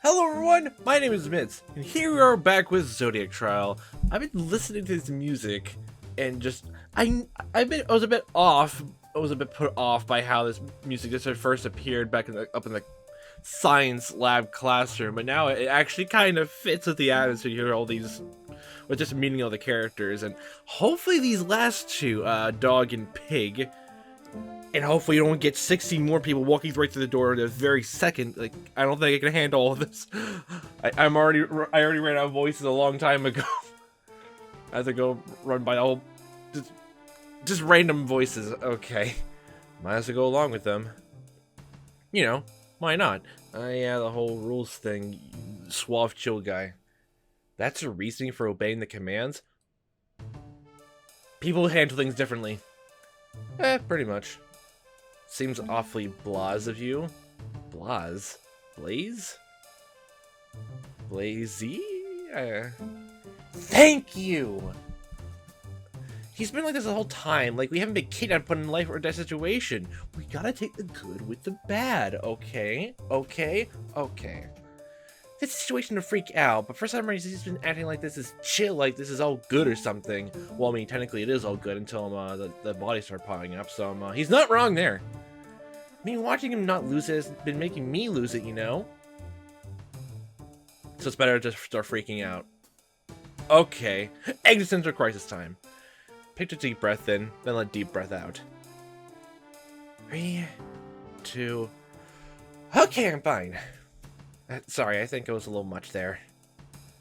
Hello everyone, my name is Mitz, and here we are back with Zodiac Trial. I've been listening to this music, and I was a bit off. I was a bit put off by how this music just first appeared back up in the science lab classroom, but now it actually kind of fits with the atmosphere. You hear all these, with just meaning of the characters, and hopefully these last two, dog and pig. And hopefully you don't get 16 more people walking right through the door in a very second. Like, I don't think I can handle all of this. I already ran out of voices a long time ago. I have to go run by all just random voices. Okay, might as well go along with them. You know, why not? Yeah, the whole rules thing. Suave chill guy. That's a reasoning for obeying the commands. People handle things differently. Pretty much. Seems awfully blase of you. Blase? Blaze? Blazy? Thank you! He's been like this the whole time. Like, we haven't been kidnapped, put in a life or death situation. We gotta take the good with the bad, okay? Okay? Okay. This situation to freak out, but for some reason he's been acting like this is chill, like this is all good or something. Well, I mean, technically it is all good until the bodies start piling up, so he's not wrong there. I mean, watching him not lose it has been making me lose it, you know? So it's better to start freaking out. Okay, existential crisis time. Take a deep breath in, then let deep breath out. 3, 2... Okay, I'm fine. Sorry, I think it was a little much there.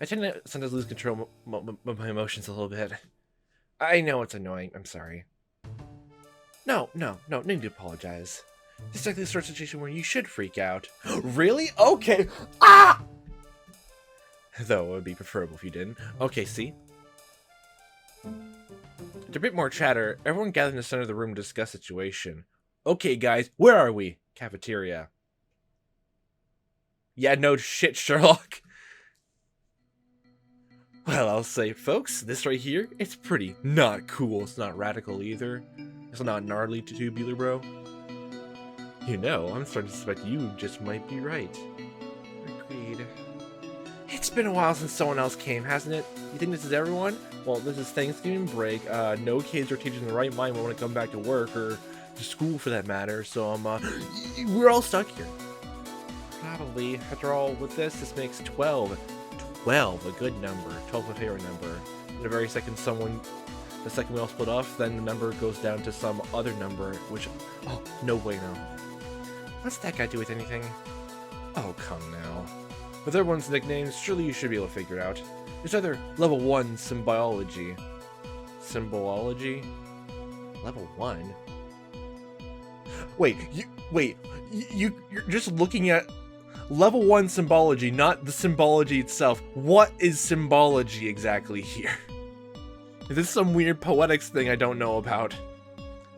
I tend to sometimes lose control of my emotions a little bit. I know it's annoying. I'm sorry. No need to apologize. This is like the sort of situation where you should freak out. Really? Okay. Ah! Though it would be preferable if you didn't. Okay, see? After a bit more chatter, everyone gathered in the center of the room to discuss the situation. Okay, guys, where are we? Cafeteria. Yeah, no shit, Sherlock. Well, I'll say, folks, this right here, it's pretty not cool. It's not radical either. It's not gnarly to tubular, bro. You know, I'm starting to suspect you just might be right. Agreed. It's been a while since someone else came, hasn't it? You think this is everyone? Well, this is Thanksgiving break. No kids or teachers in the right mind will want to come back to work or to school for that matter. So, we're all stuck here. Probably. After all, with this makes 12. 12, a good number. 12 my favorite number. In the very second the second we all split off, then the number goes down to some other number, which, oh, no way no. What's that got to do with anything? Oh, come now. With everyone's nicknames, surely you should be able to figure it out. It's either level 1 symbology. Symbology? Level 1? Wait, you're just looking at level 1 symbology, not the symbology itself. What is symbology exactly here? Is this some weird poetics thing I don't know about?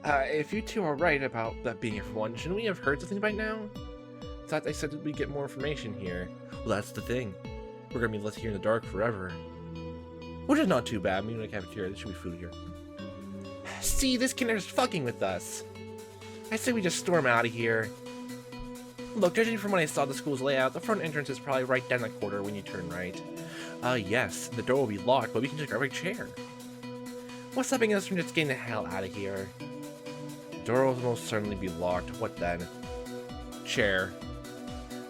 If you two are right about that being everyone, shouldn't we have heard something by now? Thought they said we'd get more information here. Well, that's the thing. We're gonna be left here in the dark forever. Which is not too bad. I mean, in the cafeteria, there should be food here. See, this kinder's fucking with us. I say we just storm out of here. Look, judging from when I saw the school's layout, the front entrance is probably right down the corner when you turn right. Yes, the door will be locked, but we can just grab a chair. What's stopping us from just getting the hell out of here? The door will most certainly be locked. What then? Chair.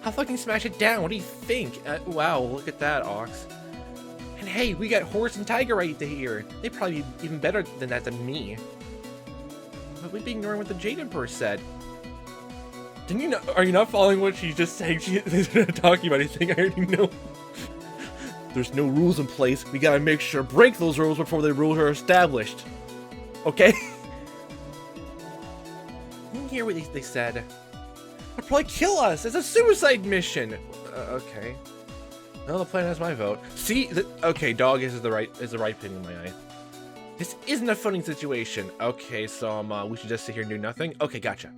I'll fucking smash it down. What do you think? Wow, look at that, Ox. And hey, we got Horse and Tiger right here. They'd probably be even better than that than me. But we'd be ignoring what the Jade Emperor said. Didn't you know? Are you not following what she's just saying? She's not talking about anything. I already know. There's no rules in place. We gotta make sure break those rules before the rules are established. Okay? Didn't hear what they said. They'll probably kill us. It's a suicide mission. Okay. Well, the plan has my vote. See, okay, dog is the right pin in my eye. This isn't a funny situation. Okay, so we should just sit here and do nothing. Okay, gotcha.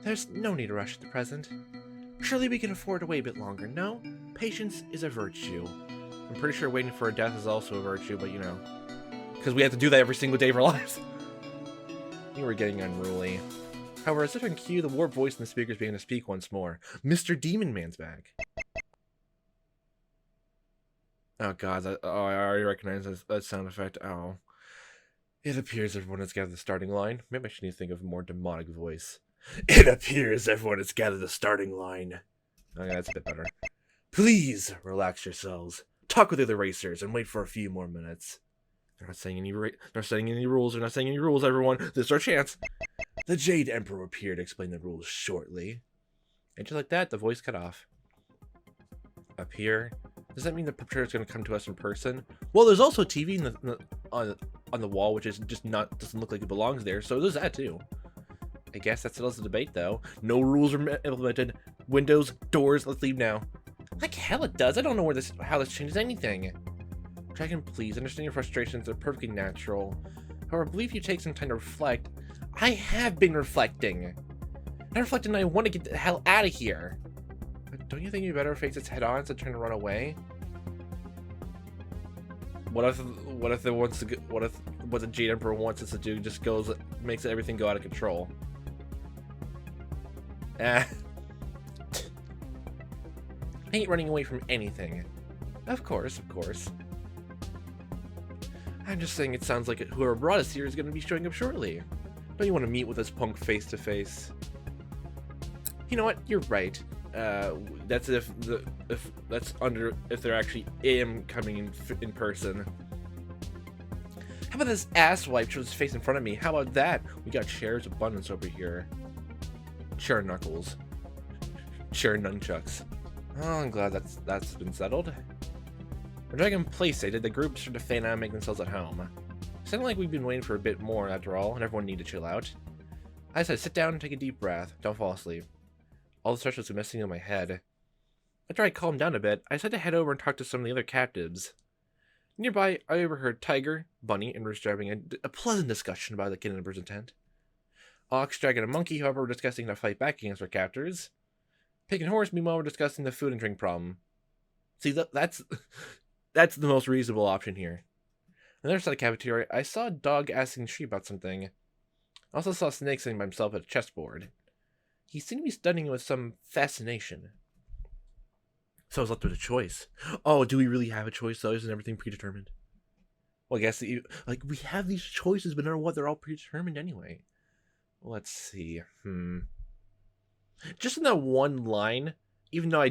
There's no need to rush at the present. Surely we can afford to wait a bit longer. No, patience is a virtue. I'm pretty sure waiting for a death is also a virtue, but you know, because we have to do that every single day of our lives. You were getting unruly. However, as if in cue, the warped voice in the speakers began to speak once more. Mr. Demon Man's back. Oh god, I already recognize that sound effect. Oh. It appears everyone has gathered the starting line. Maybe I should need to think of a more demonic voice. It appears everyone has gathered the starting line. Okay, that's a bit better. Please relax yourselves. Talk with the other racers and wait for a few more minutes. They're not saying any rules. They're not saying any rules, everyone. This is our chance. The Jade Emperor will appear to explain the rules shortly. And just like that, the voice cut off. Up here. Does that mean the perpetrator is going to come to us in person? Well, there's also TV on the wall, which is just doesn't look like it belongs there. So there's that too. I guess that settles the debate, though. No rules are implemented. Windows, doors. Let's leave now. Like hell, it does. I don't know how this changes anything. Dragon, please understand your frustrations. They're perfectly natural. However, I believe you take some time to reflect. I have been reflecting. I reflected, and I want to get the hell out of here. But don't you think you better face its head on instead of trying to run away? What if what the Jade Emperor wants us to do just makes everything go out of control? I ain't running away from anything. Of course. I'm just saying it sounds like whoever brought us here is going to be showing up shortly. Don't you want to meet with this punk face to face? You know what? You're right. That's if they're actually coming in person. How about this asswipe shows his face in front of me? How about that? We got chairs abundance over here. Chair knuckles. Chair nunchucks. Oh, I'm glad that's been settled. We're Dragon Place stated the group start to fan out and make themselves at home. It sounded like we've been waiting for a bit more after all, and everyone need to chill out. I said sit down and take a deep breath. Don't fall asleep. All the stress was messing in my head. After I calmed down a bit, I decided to head over and talk to some of the other captives. Nearby, I overheard Tiger, Bunny, and Rooster having a pleasant discussion about the kidnappers' intent. Ox, Dragon, and Monkey, however, were discussing how to fight back against their captors. Pig and Horse, meanwhile, were discussing the food and drink problem. See, that's the most reasonable option here. On the other side of the cafeteria, I saw a dog asking Sheep about something. I also saw Snake sitting by himself at a chessboard. He seemed to be studying with some fascination. So I was left with a choice. Oh, do we really have a choice, though? Isn't everything predetermined? Well, I guess we have these choices, but no matter what, they're all predetermined anyway. Let's see. Just in that one line, even though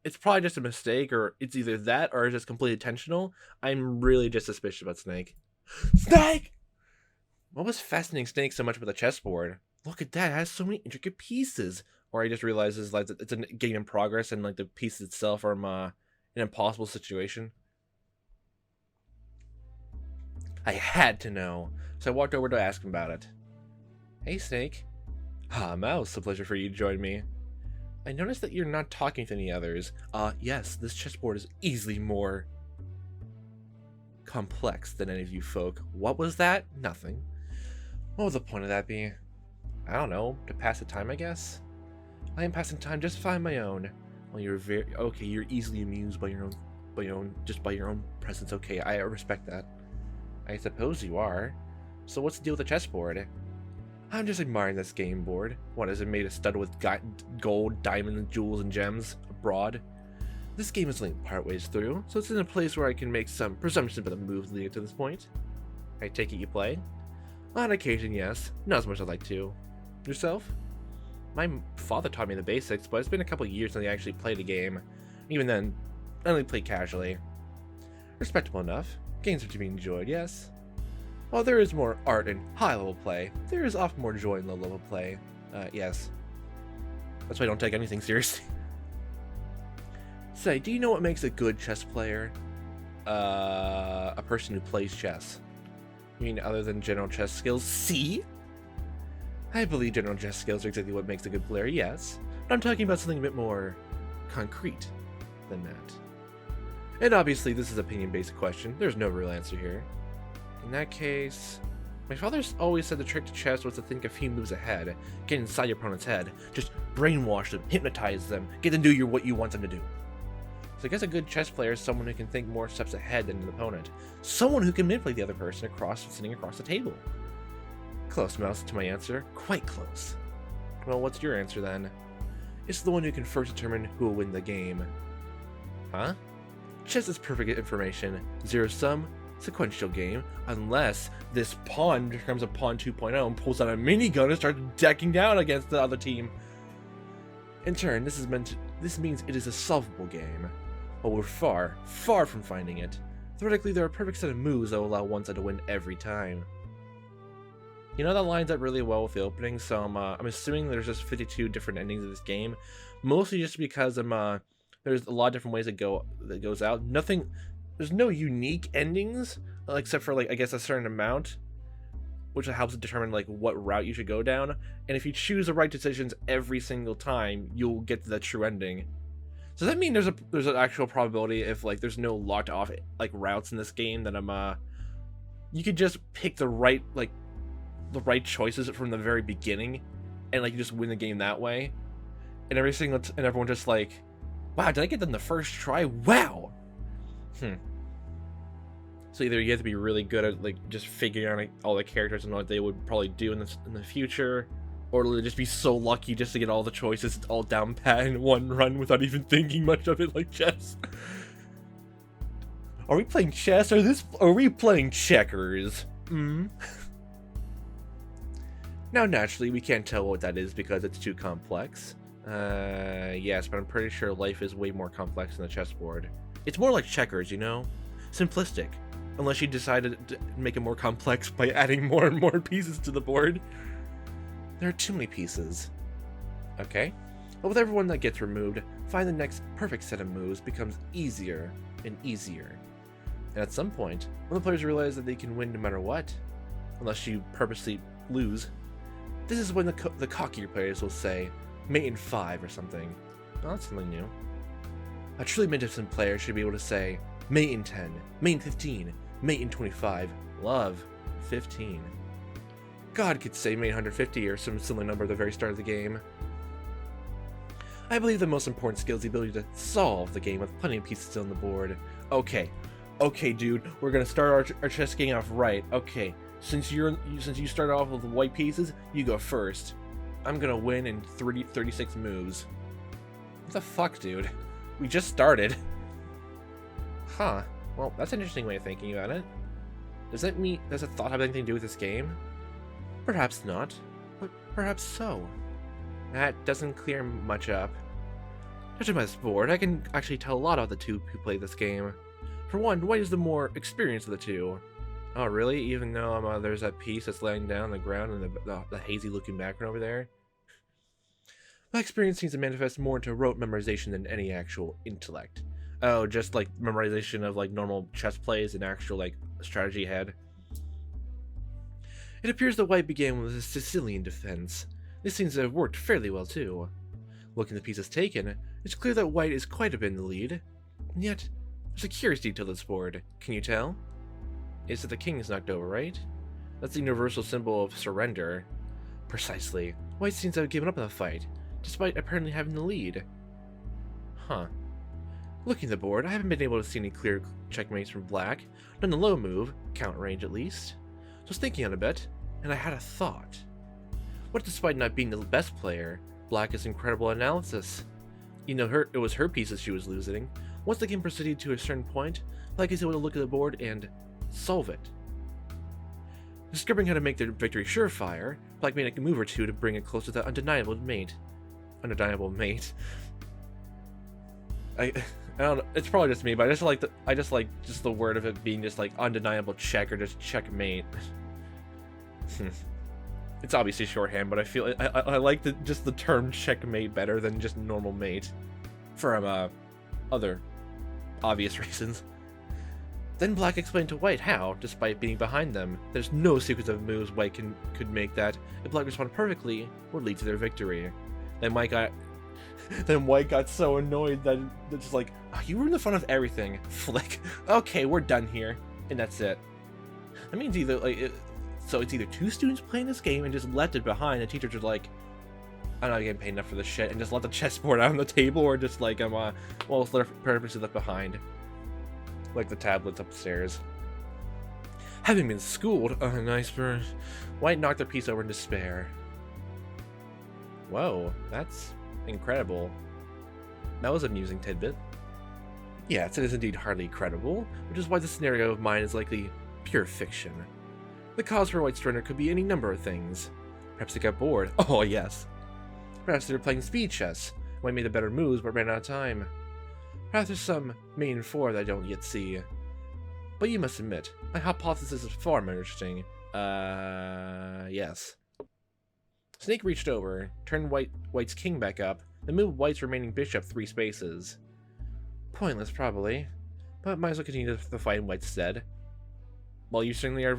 it's probably just a mistake, or it's either that or it's just completely intentional, I'm really just suspicious about Snake. Snake! What was fascinating Snake so much with the chessboard? Look at that, it has so many intricate pieces. Or I just realizes like it's a game in progress and like the pieces itself are an impossible situation. I had to know, so I walked over to ask him about it. Hey Snake. Ah, Mouse, a pleasure for you to join me. I noticed that you're not talking to any others. Yes, this chessboard is easily more complex than any of you folk. What was that? Nothing. What would the point of that be? I don't know, to pass the time, I guess? I am passing time just fine my own. Well, you're easily amused by your own presence. Okay, I respect that. I suppose you are. So what's the deal with the chessboard? I'm just admiring this game board. What, is it made of stud with gold, diamonds, jewels, and gems abroad? This game is only part ways through, so it's in a place where I can make some presumptions about the moves leading to this point. I take it you play? On occasion, yes. Not as much as I'd like to. Yourself? My father taught me the basics, but it's been a couple years since I actually played a game. Even then, I only played casually. Respectable enough. Games are to be enjoyed, yes. While there is more art in high-level play, there is often more joy in low-level play. Yes. That's why I don't take anything seriously. Say, do you know what makes a good chess player? A person who plays chess. You mean other than general chess skills? See? I believe general chess skills are exactly what makes a good player, yes. But I'm talking about something a bit more concrete than that. And obviously, this is an opinion-based question. There's no real answer here. In that case, my father's always said the trick to chess was to think a few moves ahead, get inside your opponent's head, just brainwash them, hypnotize them, get them to do what you want them to do. So I guess a good chess player is someone who can think more steps ahead than an opponent. Someone who can manipulate the other person sitting across the table. Close, Mouse, to my answer. Quite close. Well, what's your answer then? It's the one who can first determine who will win the game. Huh? Chess is perfect information, zero-sum, sequential game, unless this pawn becomes a pawn 2.0 and pulls out a minigun and starts decking down against the other team. In turn, this means it is a solvable game, but we're far, far from finding it. Theoretically, there are a perfect set of moves that will allow one side to win every time. You know, that lines up really well with the opening, so I'm assuming there's just 52 different endings of this game, mostly just because there's a lot of different ways that goes out. There's no unique endings, except for, like, I guess a certain amount, which helps determine, like, what route you should go down. And if you choose the right decisions every single time, you'll get to the true ending. So does that mean there's an actual probability if, like, there's no locked off, like, routes in this game that you could just pick the right choices from the very beginning, and, like, you just win the game that way, and everyone just like, wow, did I get them the first try? Wow. So either you have to be really good at, like, just figuring out, like, all the characters and what they would probably do in the future, or just be so lucky just to get all the choices all down pat in one run without even thinking much of it, like chess. Are we playing chess, or are we playing checkers? Now, naturally, we can't tell what that is because it's too complex. Yes, but I'm pretty sure life is way more complex than the chessboard. It's more like checkers, you know? Simplistic. Unless you decided to make it more complex by adding more and more pieces to the board. There are too many pieces. Okay. But with everyone that gets removed, find the next perfect set of moves becomes easier and easier. And at some point, when the players realize that they can win no matter what, unless you purposely lose, this is when the cockier players will say, mate in 5 or something. Oh, that's something new. A truly magnificent player should be able to say, mate in 10, mate in 15, mate in 25, love 15. God could say mate 150 or some similar number at the very start of the game. I believe the most important skill is the ability to solve the game with plenty of pieces still on the board. Okay, dude, we're gonna start our chess game off right. Okay, since you started off with white pieces, you go first. I'm gonna win in 36 moves. What the fuck, dude? We just started. Huh. Well, that's an interesting way of thinking about it. Does a thought have anything to do with this game? Perhaps not, but perhaps so. That doesn't clear much up. Judging by this board, I can actually tell a lot about the two who play this game. For one, White is the more experienced of the two. Oh, really? Even though there's that piece that's laying down on the ground and the hazy-looking background over there? My experience seems to manifest more into rote memorization than any actual intellect. Oh, just, like, memorization of, like, normal chess plays and actual, like, strategy ahead. It appears that White began with a Sicilian defense. This seems to have worked fairly well, too. Looking at the pieces taken, it's clear that White is quite a bit in the lead. And yet, there's a curious detail to this board. Can you tell? It's that the king is knocked over, right? That's the universal symbol of surrender. Precisely. White seems to have given up on the fight, despite apparently having the lead. Huh. Looking at the board, I haven't been able to see any clear checkmates from Black, not in the low move, count range at least. So I was thinking on a bit, and I had a thought. What if, despite not being the best player, Black has incredible analysis? You know, it was her pieces she was losing. Once the game proceeded to a certain point, Black is able to look at the board and solve it. Discovering how to make their victory surefire, Black made a move or two to bring it closer to the undeniable mate. I don't know, it's probably just me, but I just like the word of it being just like undeniable check or just checkmate. It's obviously shorthand, but I feel I like the term checkmate better than just normal mate for other obvious reasons. Then Black explained to White how, despite being behind them, there's no sequence of moves White could make that, if Black responded perfectly, would lead to their victory. Then White got so annoyed that it's just like, oh, you ruined the fun of everything. Flick. Okay, we're done here, and that's it. That means either so it's either two students playing this game and just left it behind, and teachers are like, I'm not getting paid enough for this shit, and just let the chessboard out on the table, or just like well, it's purposely left behind, like the tablets upstairs. Having been schooled, nice bird, White knocked their piece over in despair. Whoa, that's incredible. That was an amusing tidbit. Yes, it is indeed hardly credible, which is why this scenario of mine is likely pure fiction. The cause for White surrender could be any number of things. Perhaps they got bored. Oh, yes. Perhaps they were playing speed chess. Might made the better moves, but ran out of time. Perhaps there's some main four that I don't yet see. But you must admit, my hypothesis is far more interesting. Yes. Snake reached over, turned White's king back up, and moved White's remaining bishop 3 spaces. Pointless, probably, but might as well continue the fight in White's stead. Well, you certainly are.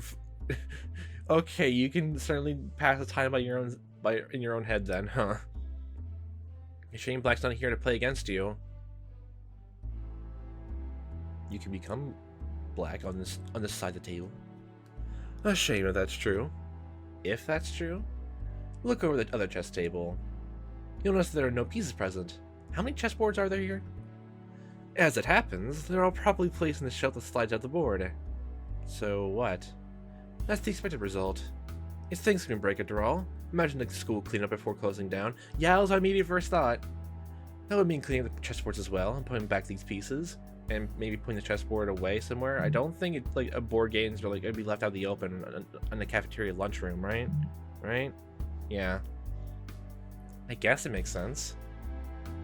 Okay, you can certainly pass the time in your own head, then, huh? A shame Black's not here to play against you. You can become Black on this side of the table. A shame if that's true. If that's true, look over the other chess table. You'll notice there are no pieces present. How many chessboards are there here? As it happens, they're all properly placed in the shelf that slides out the board. So what? That's the expected result. It's things can break after all. Imagine the school cleanup before closing down. Yeah, that was my immediate first thought. That would mean cleaning up the chessboards as well and putting back these pieces. And maybe putting the chessboard away somewhere. I don't think it's like a board games are like it'd be left out in the open in the cafeteria lunchroom, right? Right? Yeah. I guess it makes sense.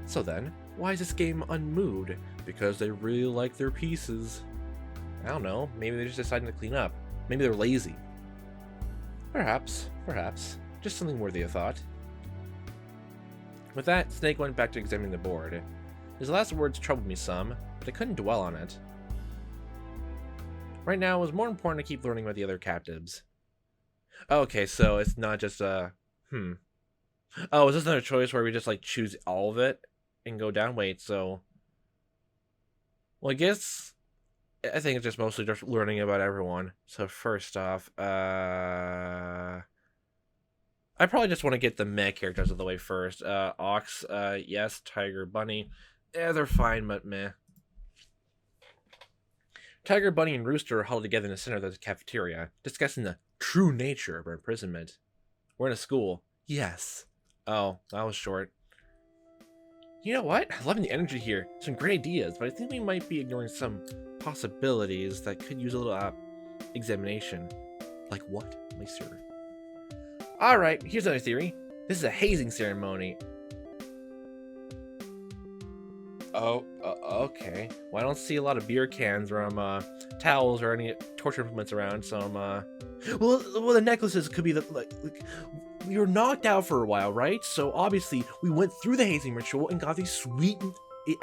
So then, why is this game unmoved? Because they really like their pieces. I don't know. Maybe they're just deciding to clean up. Maybe they're lazy. Perhaps. Just something worthy of thought. With that, Snake went back to examining the board. His last words troubled me some, but I couldn't dwell on it. Right now, it was more important to keep learning about the other captives. Okay, so it's not just Oh, is this another choice where we just, like, choose all of it and go down? Wait, so... Well, I think it's just mostly just learning about everyone. So first off, I probably just want to get the meh characters out of the way first. Ox, yes. Tiger, Bunny, they're fine, but meh. Tiger, Bunny, and Rooster are huddled together in the center of the cafeteria, discussing the true nature of our imprisonment. We're in a school. Yes. Oh, that was short. You know what? I'm loving the energy here. Some great ideas, but I think we might be ignoring some possibilities that could use a little examination. Like what, my sir? Alright, here's another theory. This is a hazing ceremony. Oh, okay. Well, I don't see a lot of beer cans or towels or any torture implements around, so well, the necklaces could be like we were knocked out for a while, right? So obviously we went through the hazing ritual and got these sweet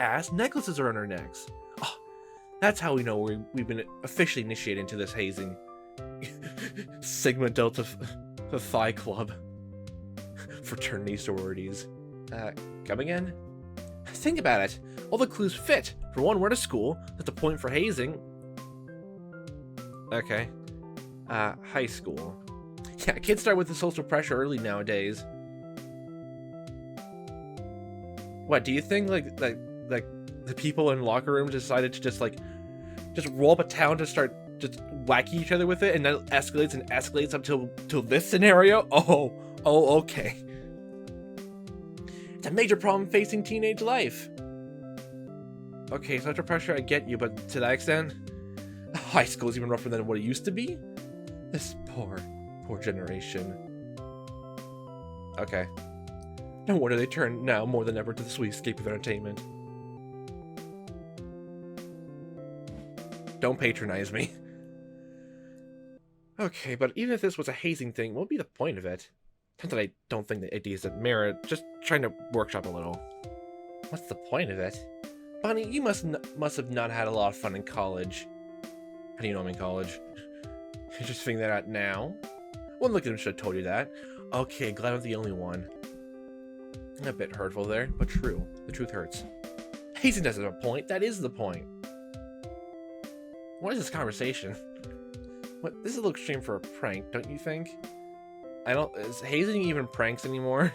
ass necklaces around our necks. Oh, that's how we know we've been officially initiated into this hazing. Sigma Delta Phi Club. Fraternity sororities. Come again? Think about it. All the clues fit. For one, we're at a school. That's the point for hazing. Okay. High school. Yeah, kids start with the social pressure early nowadays. What, do you think like the people in locker rooms decided to just roll up a town to start just whacking each other with it, and then escalates up till this scenario? Oh, okay. It's a major problem facing teenage life. Okay, social pressure, I get you, but to that extent, high school is even rougher than what it used to be? This poor generation. Okay. No wonder they turn now more than ever to the sweet escape of entertainment. Don't patronize me. Okay, but even if this was a hazing thing, what would be the point of it? Not that I don't think the ideas that merit, just trying to workshop a little. What's the point of it? Bunny, you must have not had a lot of fun in college. How do you know I'm in college? You're just figuring that out now? One look at him should have told you that. Okay, glad I'm the only one. A bit hurtful there, but true. The truth hurts. Hazing doesn't have a point. That is the point. What is this conversation? What? This is a little extreme for a prank, don't you think? Is hazing even pranks anymore?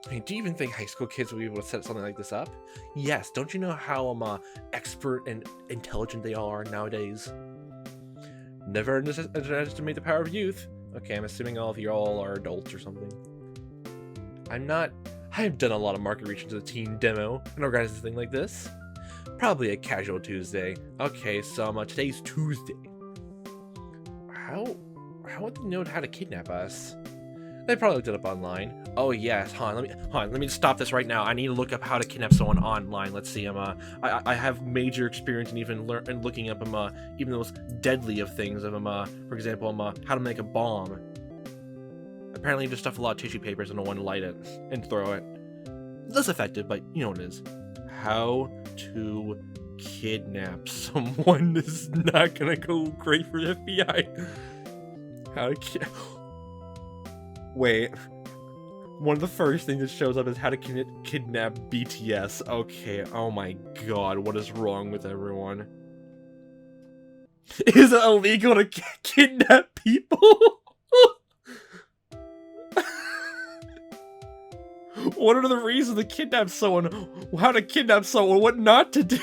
I mean, do you even think high school kids will be able to set something like this up? Yes, don't you know how expert and intelligent they all are nowadays? Never underestimate the power of youth. Okay, I'm assuming all of you all are adults or something. I've done a lot of market research into the teen demo and organized a thing like this. Probably a casual Tuesday. Okay, so today's Tuesday. How would they know how to kidnap us? They probably looked it up online. Oh yes, let me stop this right now. I need to look up how to kidnap someone online. Let's see. I have major experience in even looking up even the most deadly of things. For example, how to make a bomb. Apparently, you just stuff a lot of tissue papers into one, light it, and throw it. Less effective, but you know what it is. How to kidnap someone. This is not gonna go great for the FBI. How to Wait. One of the first things that shows up is how to kidnap BTS. Okay, oh my god, what is wrong with everyone? Is it illegal to kidnap people? What are the reasons to kidnap someone? How to kidnap someone? What not to do?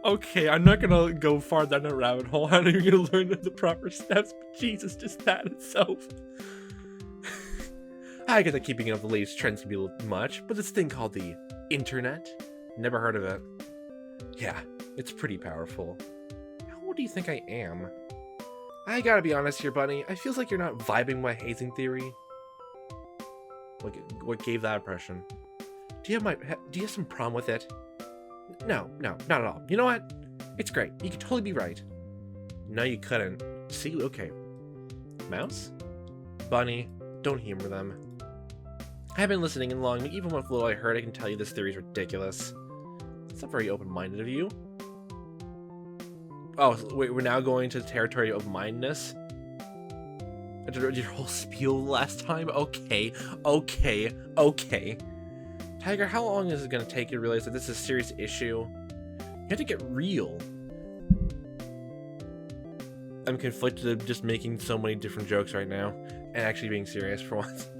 Okay, I'm not gonna go far down the rabbit hole. How are you gonna learn the proper steps? But Jesus, just that itself. I get that keeping up with the latest trends can be a little much, but this thing called the internet? Never heard of it. Yeah, it's pretty powerful. How old do you think I am? I gotta be honest here, Bunny. I feels like you're not vibing my hazing theory. What gave that impression? Do you have some problem with it? No, not at all. You know what? It's great. You could totally be right. No, you couldn't. See? Okay. Mouse? Bunny, don't humor them. I've been listening in long, but even with little I heard, I can tell you this theory is ridiculous. It's not very open-minded of you. Oh, wait, we're now going to the territory of mindness? I did your whole spiel last time? Okay. Tiger, how long is it going to take you to realize that this is a serious issue? You have to get real. I'm conflicted of just making so many different jokes right now and actually being serious for once.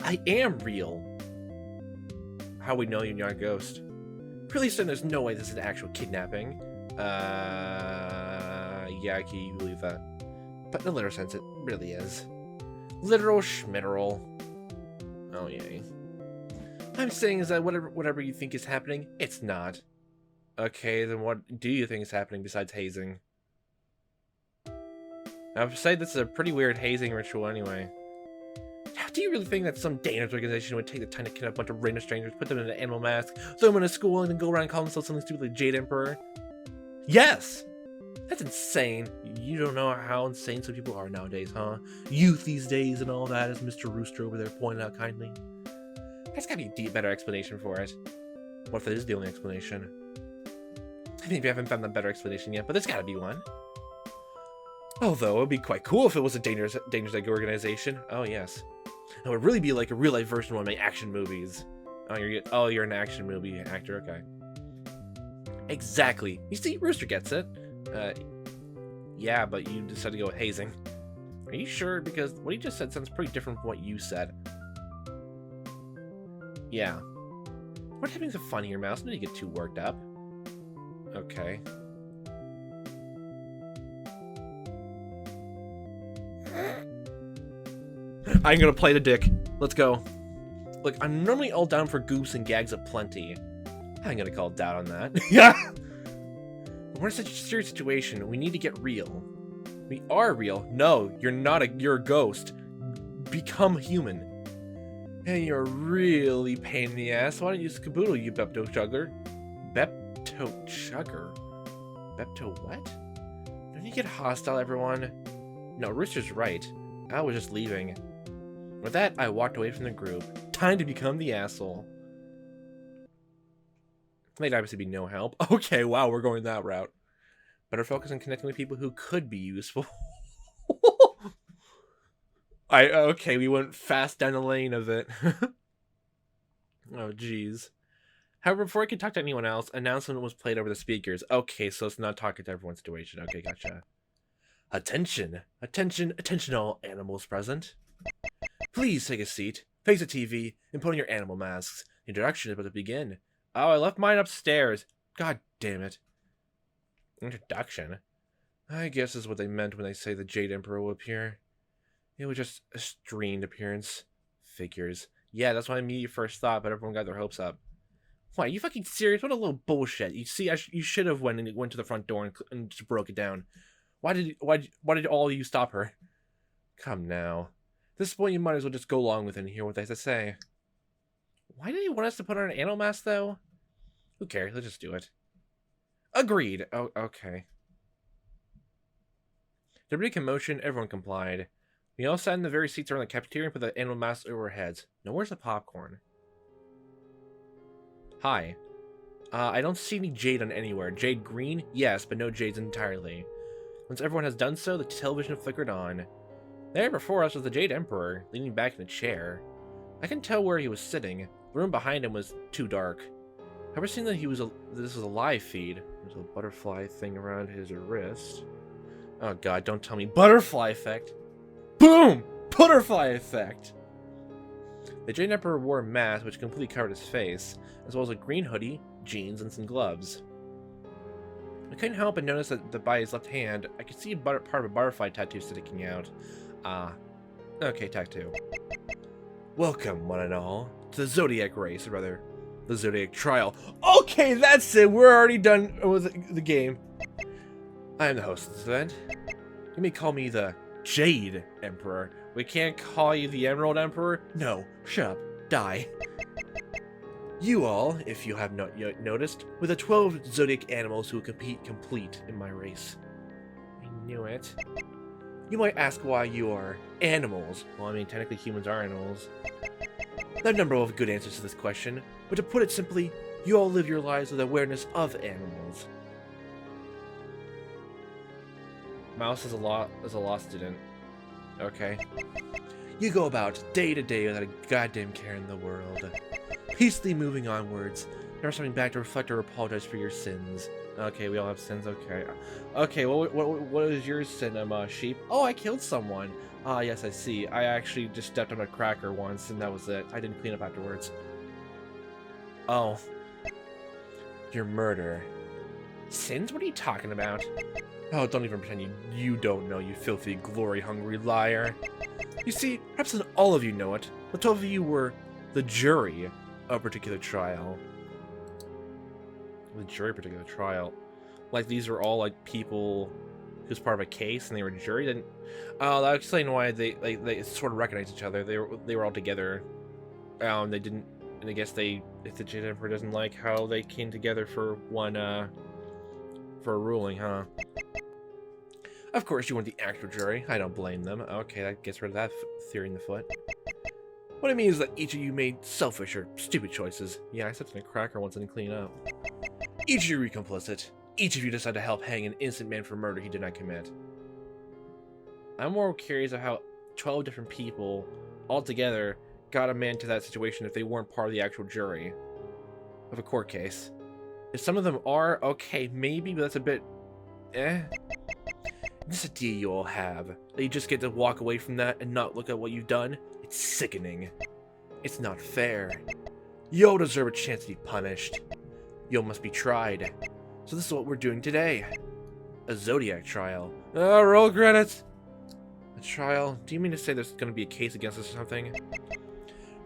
I am real. How we know you're not a ghost? Pretty soon there's no way this is an actual kidnapping. Yeah, I can believe that. But in a literal sense, it really is. Literal schmitteral. Oh, yay. I'm saying is that whatever you think is happening, it's not. Okay, then what do you think is happening besides hazing? I would say this is a pretty weird hazing ritual anyway. Do you really think that some dangerous organization would take the time to kidnap a bunch of random strangers, put them in an animal mask, throw them in a school, and then go around calling themselves something stupid like Jade Emperor? Yes! That's insane. You don't know how insane some people are nowadays, huh? Youth these days and all that, as Mr. Rooster over there pointed out kindly. There's gotta be a deep, better explanation for it. What if it is the only explanation? I think we haven't found the better explanation yet, but there's gotta be one. Although, it would be quite cool if it was a dangerous organization. Oh, yes. It would really be like a real-life version of one of my action movies. Oh, you're an action movie actor, okay. Exactly. You see, Rooster gets it. Yeah, but you decided to go with hazing. Are you sure? Because what he just said sounds pretty different from what you said. Yeah. We're having some fun here, Mouse. No need to get too worked up. Okay. I'm gonna play the dick. Let's go. Look, I'm normally all down for goofs and gags aplenty. I'm gonna call doubt on that. Yeah. We're in such a serious situation. We need to get real. We are real. No, you're not. You're a ghost. Become human. Hey, you're a really pain in the ass. Why don't you use Caboodle, you Bepto Chugger? Bepto Chugger? Bepto what? Don't you get hostile, everyone? No, Rooster's right. I was just leaving. With that, I walked away from the group. Time to become the asshole. Might obviously be no help. Okay, wow, we're going that route. Better focus on connecting with people who could be useful. Okay, we went fast down the lane of it. Oh, jeez. However, before I could talk to anyone else, an announcement was played over the speakers. Okay, so it's not talking to everyone's situation. Okay, gotcha. Attention! Attention! Attention all animals present. Please take a seat, face the TV, and put on your animal masks. The introduction is about to begin. Oh, I left mine upstairs. God damn it. Introduction? I guess is what they meant when they say the Jade Emperor will appear. It was just a strained appearance. Figures. Yeah, that's what I immediately first thought, but everyone got their hopes up. Why, are you fucking serious? What a little bullshit. You see, you should have went to the front door and just broke it down. Why did all of you stop her? Come now. At this point, you might as well just go along with it and hear what they have to say. Why did he want us to put on an animal mask, though? Who cares? Let's just do it. Agreed. Oh, okay. There was a commotion. Everyone complied. We all sat in the very seats around the cafeteria and put the animal masks over our heads. Now, where's the popcorn? Hi. I don't see any jade on anywhere. Jade green? Yes, but no jades entirely. Once everyone has done so, the television flickered on. There before us was the Jade Emperor, leaning back in a chair. I couldn't tell where he was sitting. The room behind him was too dark. Ever seen that this was a live feed? There's a butterfly thing around his wrist. Oh god, don't tell me. Butterfly effect! Boom! Butterfly effect! The Jade Emperor wore a mask which completely covered his face, as well as a green hoodie, jeans, and some gloves. I couldn't help but notice that by his left hand, I could see part of a butterfly tattoo sticking out. Ah. Okay, tattoo. Welcome, one and all, to the Zodiac Race, or rather, the Zodiac Trial. Okay, that's it! We're already done with the game. I am the host of this event. You may call me the Jade Emperor. We can't call you the Emerald Emperor? No, shut up. Die. You all, if you have not yet noticed, were the 12 Zodiac animals who will compete complete in my race. I knew it. You might ask why you are animals. Well, I mean, technically humans are animals. There are a number of good answers to this question, but to put it simply, you all live your lives with awareness of animals. Mouse is a law student. Okay. You go about day to day without a goddamn care in the world. Peacefully moving onwards, never stepping back to reflect or apologize for your sins. Okay, we all have sins, okay. Okay, what is your sin, sheep? Oh, I killed someone. Ah, yes, I see. I actually just stepped on a cracker once, and that was it. I didn't clean up afterwards. Oh. Your murder. Sins? What are you talking about? Oh, don't even pretend you don't know, you filthy, glory-hungry liar. You see, perhaps not all of you know it, but 12 of you were the jury of a particular trial. The jury of a particular trial. Like, these are all, like, people who's part of a case, and they were jury. Then, that would explain why they sort of recognized each other. They were all together. They didn't, and I guess if the Jade Emperor doesn't like how they came together for one, for a ruling, huh? Of course, you want the actual jury. I don't blame them. Okay, that gets rid of that theory in the foot. What I mean is that each of you made selfish or stupid choices. Yeah, I stepped in a cracker once and didn't clean up. Each of you were complicit. Each of you decided to help hang an innocent man for murder he did not commit. I'm more curious of how 12 different people, all together, got a man to that situation if they weren't part of the actual jury of a court case. If some of them are, okay, maybe, but that's a bit... This idea you all have, that you just get to walk away from that and not look at what you've done, it's sickening. It's not fair. You all deserve a chance to be punished. You all must be tried. So this is what we're doing today. A Zodiac Trial. Roll credits! A trial? Do you mean to say there's going to be a case against us or something?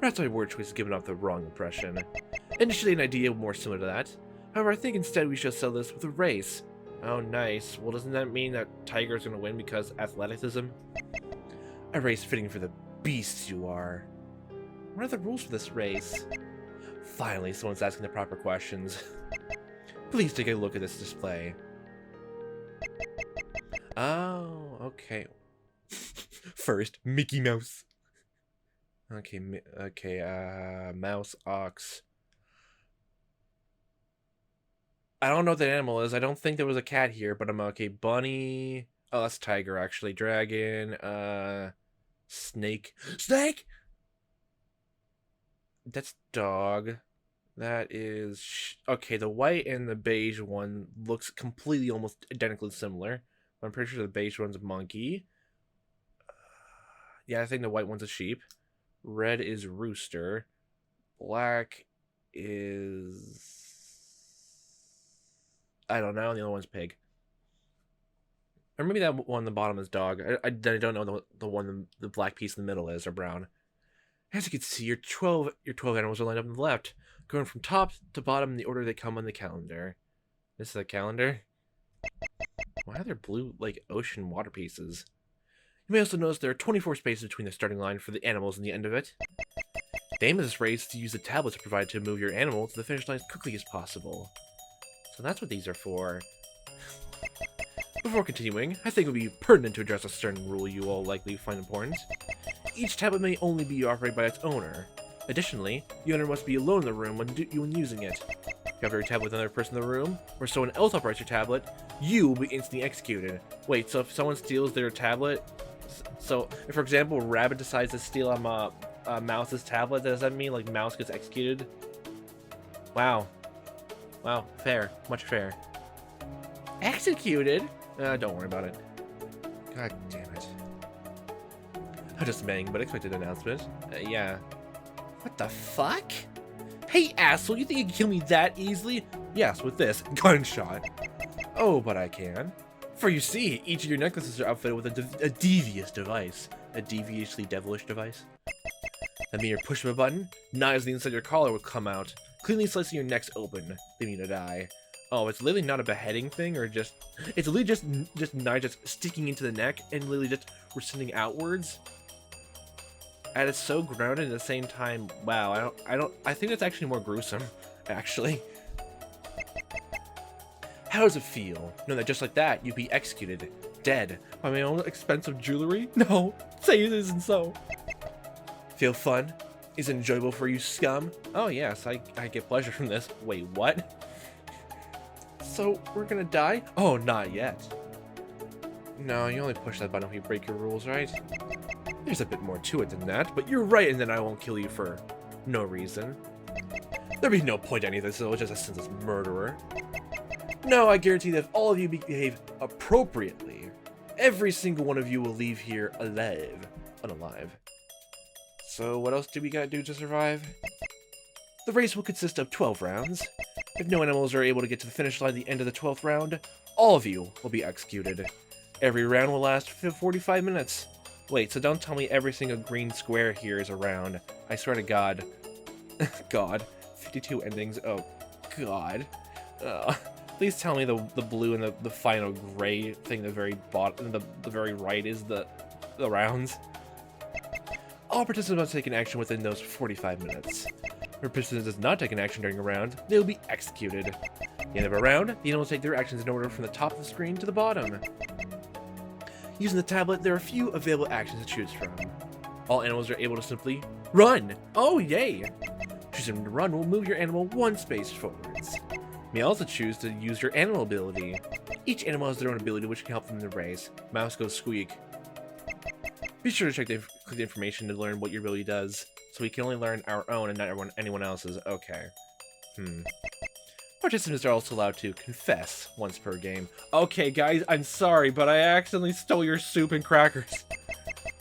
Perhaps my word choice has given off the wrong impression. Initially an idea more similar to that. However, I think instead we should settle this with a race. Oh, nice. Well, doesn't that mean that Tiger's gonna win because athleticism? A race fitting for the beasts you are. What are the rules for this race? Finally, someone's asking the proper questions. Please take a look at this display. Oh, okay. First, Mickey Mouse. Okay, mouse, ox. I don't know what that animal is. I don't think there was a cat here, but I'm okay. Bunny. Oh, that's tiger, actually. Dragon. Snake. Snake! That's dog. That is... Okay, the white and the beige one looks completely almost identically similar. I'm pretty sure the beige one's a monkey. Yeah, I think the white one's a sheep. Red is rooster. Black is... I don't know. The other one's pig. Or maybe that one on the bottom is dog. I don't know the one the black piece in the middle is, or brown. As you can see, your 12 animals are lined up on the left, going from top to bottom in the order they come on the calendar. This is a calendar? Why are there blue, like, ocean water pieces? You may also notice there are 24 spaces between the starting line for the animals and the end of it. The aim of this race is to use the tablets provided to move your animal to the finish line as quickly as possible. So that's what these are for. Before continuing, I think it would be pertinent to address a certain rule you all likely find important. Each tablet may only be operated by its owner. Additionally, the owner must be alone in the room when using it. If you have your tablet with another person in the room, or someone else operates your tablet, you will be instantly executed. Wait, so if someone steals their tablet, so if, for example, Rabbit decides to steal Mouse's tablet, does that mean, like, Mouse gets executed? Wow. Wow, fair. Much fair. Executed? Don't worry about it. God damn it. I'm just bang, but expected announcement. Yeah. What the fuck? Hey, asshole, you think you can kill me that easily? Yes, with this gunshot. Oh, but I can. For you see, each of your necklaces are outfitted with a devious device. A deviously devilish device. That means you push of a button, knives on the inside of your collar will come out, cleanly slicing your necks open, leaving you to die. Oh, it's literally not a beheading thing, or just... It's literally just knives just sticking into the neck, and literally just rescinding outwards. And it's so grounded at the same time. Wow, I think that's actually more gruesome, actually. How does it feel? Know that just like that, you'd be executed, dead, by my own expensive jewelry? No, say it isn't so. Feel fun? Is it enjoyable for you, scum? Oh yes, I get pleasure from this. Wait, what? So, we're gonna die? Oh, not yet. No, you only push that button if you break your rules, right? There's a bit more to it than that, but you're right, and then I won't kill you for no reason. There'd be no point to any of this, so it's just a senseless murderer. No, I guarantee that if all of you behave appropriately, every single one of you will leave here unalive. So what else do we gotta do to survive? The race will consist of 12 rounds. If no animals are able to get to the finish line at the end of the 12th round, all of you will be executed. Every round will last 45 minutes. Wait, so don't tell me every single green square here is a round. I swear to God. God. 52 endings. Oh, God. Please tell me the blue and the final gray thing, the very bottom, the very right is the rounds. All participants must take an action within those 45 minutes. If a participant does not take an action during a round, they will be executed. At the end of a round, the animals take their actions in order from the top of the screen to the bottom. Using the tablet, there are a few available actions to choose from. All animals are able to simply run. Oh, yay! Choosing to run will move your animal one space forwards. You may also choose to use your animal ability. Each animal has their own ability which can help them in the race. Mouse goes squeak. Be sure to check the information to learn what your ability does, so we can only learn our own and not anyone else's. Okay. Participants are also allowed to confess once per game. Okay, guys, I'm sorry, but I accidentally stole your soup and crackers.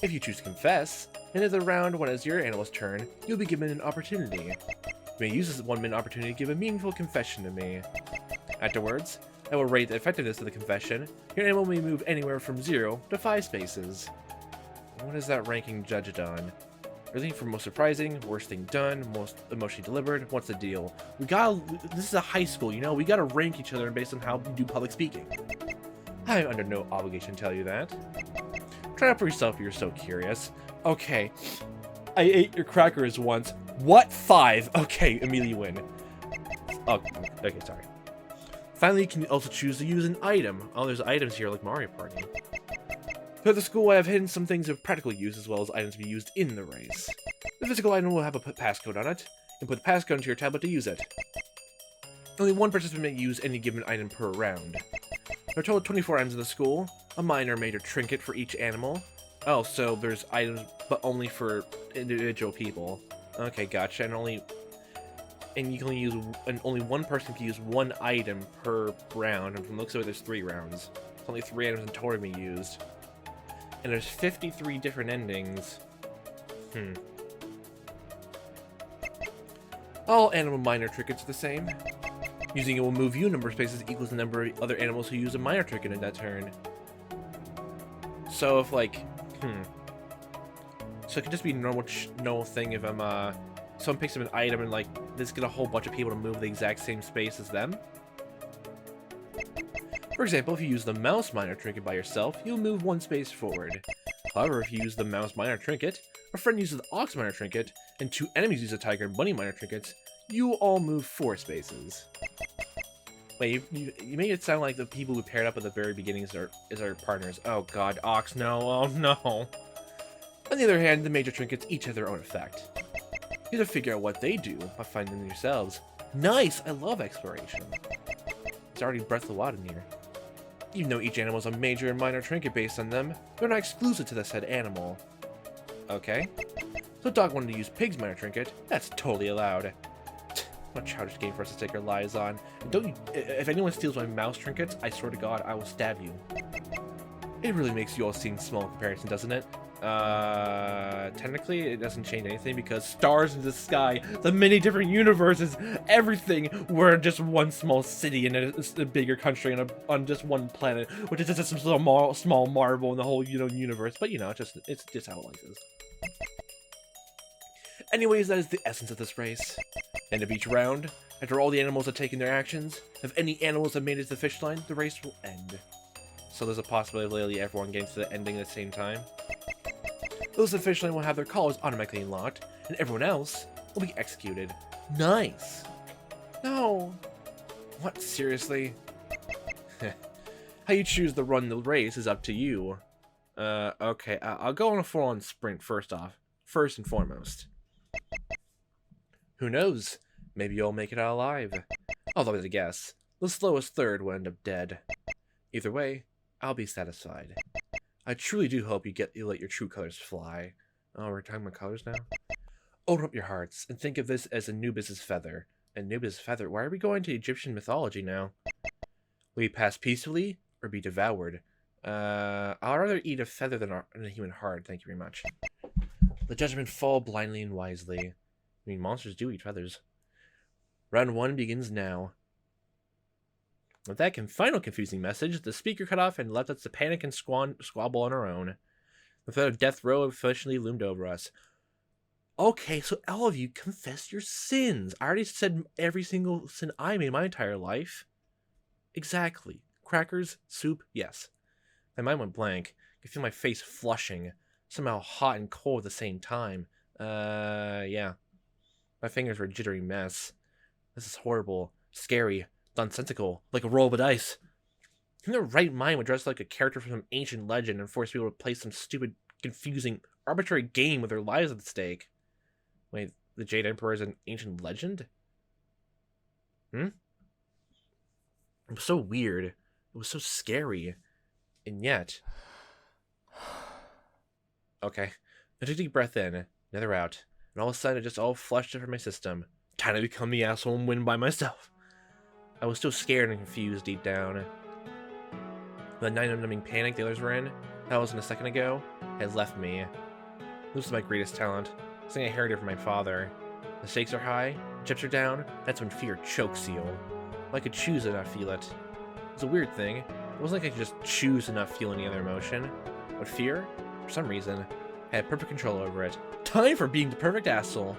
If you choose to confess, and at the round when it's your animal's turn, you'll be given an opportunity. You may use this 1-minute opportunity to give a meaningful confession to me. Afterwards, I will rate the effectiveness of the confession. Your animal may move anywhere from 0 to 5 spaces. What is that ranking judged on? Everything from most surprising, worst thing done, most emotionally delivered, what's the deal? This is a high school, you know, we gotta rank each other based on how we do public speaking. I'm under no obligation to tell you that. Try it for yourself if you're so curious. Okay, I ate your crackers once. What? 5? Okay, immediately win. Oh, okay, sorry. Finally, you can also choose to use an item. Oh, there's items here like Mario Party. Throughout the school, I have hidden some things of practical use as well as items to be used in the race. The physical item will have a passcode on it, and put the passcode into your tablet to use it. Only one participant may use any given item per round. There are a total of 24 items in the school, a minor or major trinket for each animal. Oh, so there's items, but only for individual people. Okay, gotcha, and you can only use, only one person can use one item per round, and from the looks of it, there's 3 rounds. There's only 3 items in total to be used. And there's 53 different endings. All animal minor trinkets are the same. Using it will move you number of spaces equals the number of other animals who use a minor trinket in that turn. So if like, So it could just be a normal thing if someone picks up an item and like this get a whole bunch of people to move the exact same space as them. For example, if you use the mouse minor trinket by yourself, you'll move 1 space forward. However, if you use the mouse minor trinket, a friend uses the ox minor trinket, and 2 enemies use the tiger and bunny minor trinkets, you will all move 4 spaces. Wait, you made it sound like the people who paired up at the very beginning is our partners. Oh god, ox, no, oh no. On the other hand, the major trinkets each have their own effect. You have to figure out what they do by finding them yourselves. Nice! I love exploration. It's already Breath of the Wild in here. Even though each animal has a major and minor trinket based on them, they're not exclusive to the said animal. Okay. So if Dog wanted to use Pig's minor trinket, that's totally allowed. What a childish game for us to take our lives on. And don't you, if anyone steals my mouse trinkets, I swear to God, I will stab you. It really makes you all seem small in comparison, doesn't it? Technically, it doesn't change anything because stars in the sky, the many different universes, everything, we're just one small city in a bigger country on just one planet, which is just some small marble in the whole, universe. But, it's just how life is. Anyways, that is the essence of this race. End of each round, after all the animals have taken their actions, if any animals have made it to the finish line, the race will end. So there's a possibility of everyone getting to the ending at the same time. Those at the finish line will have their collars automatically unlocked, and everyone else will be executed. Nice! No! What, seriously? How you choose to run the race is up to you. Okay, I'll go on a full-on sprint first and foremost. Who knows? Maybe you'll make it out alive. Although, as a guess, the slowest third will end up dead. Either way, I'll be satisfied. I truly do hope you let your true colors fly. Oh, we're talking about colors now? Open up your hearts and think of this as Anubis' feather. Anubis' feather? Why are we going to Egyptian mythology now? Will you pass peacefully or be devoured? I'd rather eat a feather than a human heart, thank you very much. The judgment fall blindly and wisely. I mean, monsters do eat feathers. Round 1 begins now. With that final confusing message, the speaker cut off and left us to panic and squabble on our own. The threat of death row officially loomed over us. Okay, so all of you confess your sins. I already said every single sin I made my entire life. Exactly. Crackers, soup, yes. My mind went blank. I could feel my face flushing. Somehow hot and cold at the same time. Yeah. My fingers were a jittery mess. This is horrible. Scary. Nonsensical, like a roll of the dice. In their right mind would dress like a character from some ancient legend and force people to play some stupid, confusing, arbitrary game with their lives at stake. Wait, the Jade Emperor is an ancient legend? It was so weird. It was so scary. And yet... Okay. I took a deep breath in, another out, and all of a sudden it just all flushed over my system. Time to become the asshole and win by myself. I was still scared and confused deep down. The night-numbing panic the others were in, that wasn't a second ago, had left me. This was my greatest talent, something I inherited from my father. The stakes are high, the chips are down, that's when fear chokes you. Well, I could choose to not feel it. It's a weird thing. It wasn't like I could just choose to not feel any other emotion. But fear, for some reason, I had perfect control over it. Time for being the perfect asshole!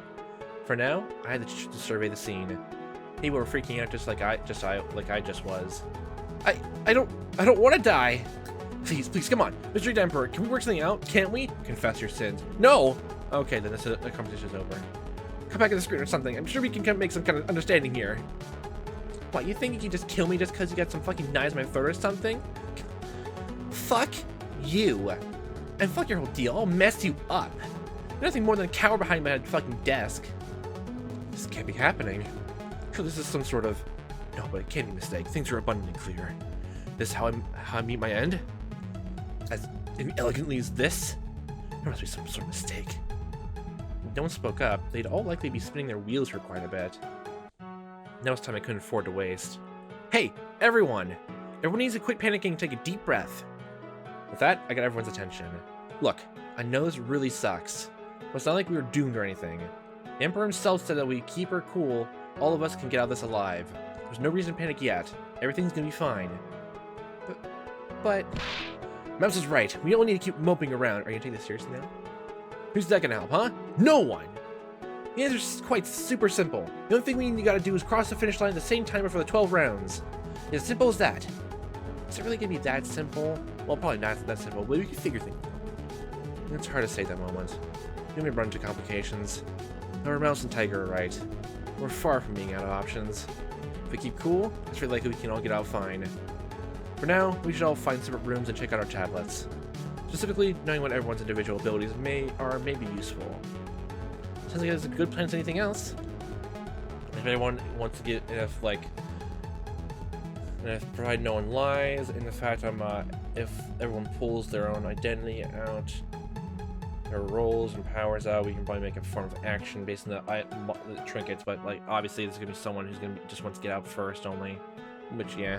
For now, I had to survey the scene. People were freaking out just like I just was. I don't want to die. Please, come on. Mr. Emperor, can we work something out? Can't we? Confess your sins. No! Okay, then the competition's over. Come back to the screen or something. I'm sure we can make some kind of understanding here. What, you think you can just kill me just because you got some fucking knives in my throat or something? Fuck you. And fuck your whole deal. I'll mess you up. You're nothing more than a coward behind my fucking desk. This can't be happening. Sure, this is some sort of... No, but it can't be a mistake. Things are abundantly clear. This is how I meet my end? As inelegantly as this? There must be some sort of mistake. If no one spoke up, they'd all likely be spinning their wheels for quite a bit. Now it's time I couldn't afford to waste. Hey, everyone! Everyone needs to quit panicking and take a deep breath. With that, I got everyone's attention. Look, I know this really sucks, but it's not like we were doomed or anything. The Emperor himself said that we keep her cool, all of us can get out of this alive. There's no reason to panic yet. Everything's gonna be fine. But... Mouse is right. We don't need to keep moping around. Are you gonna take this seriously now? Who's that gonna help, huh? No one! The answer's quite super simple. The only thing we gotta do is cross the finish line at the same time for the 12 rounds. It's as simple as that. Is it really gonna be that simple? Well, probably not that simple, but we can figure things out. It's hard to say at the moment. We may run into complications. However, Mouse and Tiger are right. We're far from being out of options. If we keep cool, it's very likely we can all get out fine. For now, we should all find separate rooms and check out our tablets. Specifically, knowing what everyone's individual abilities may be useful. Sounds like it's a good plan as anything else. If anyone wants to get if provide no one lies, and the fact if everyone pulls their own identity out, their roles and powers out, we can probably make a form of action based on the trinkets. But like obviously, there's gonna be someone who's gonna just wants to get out first only, which yeah.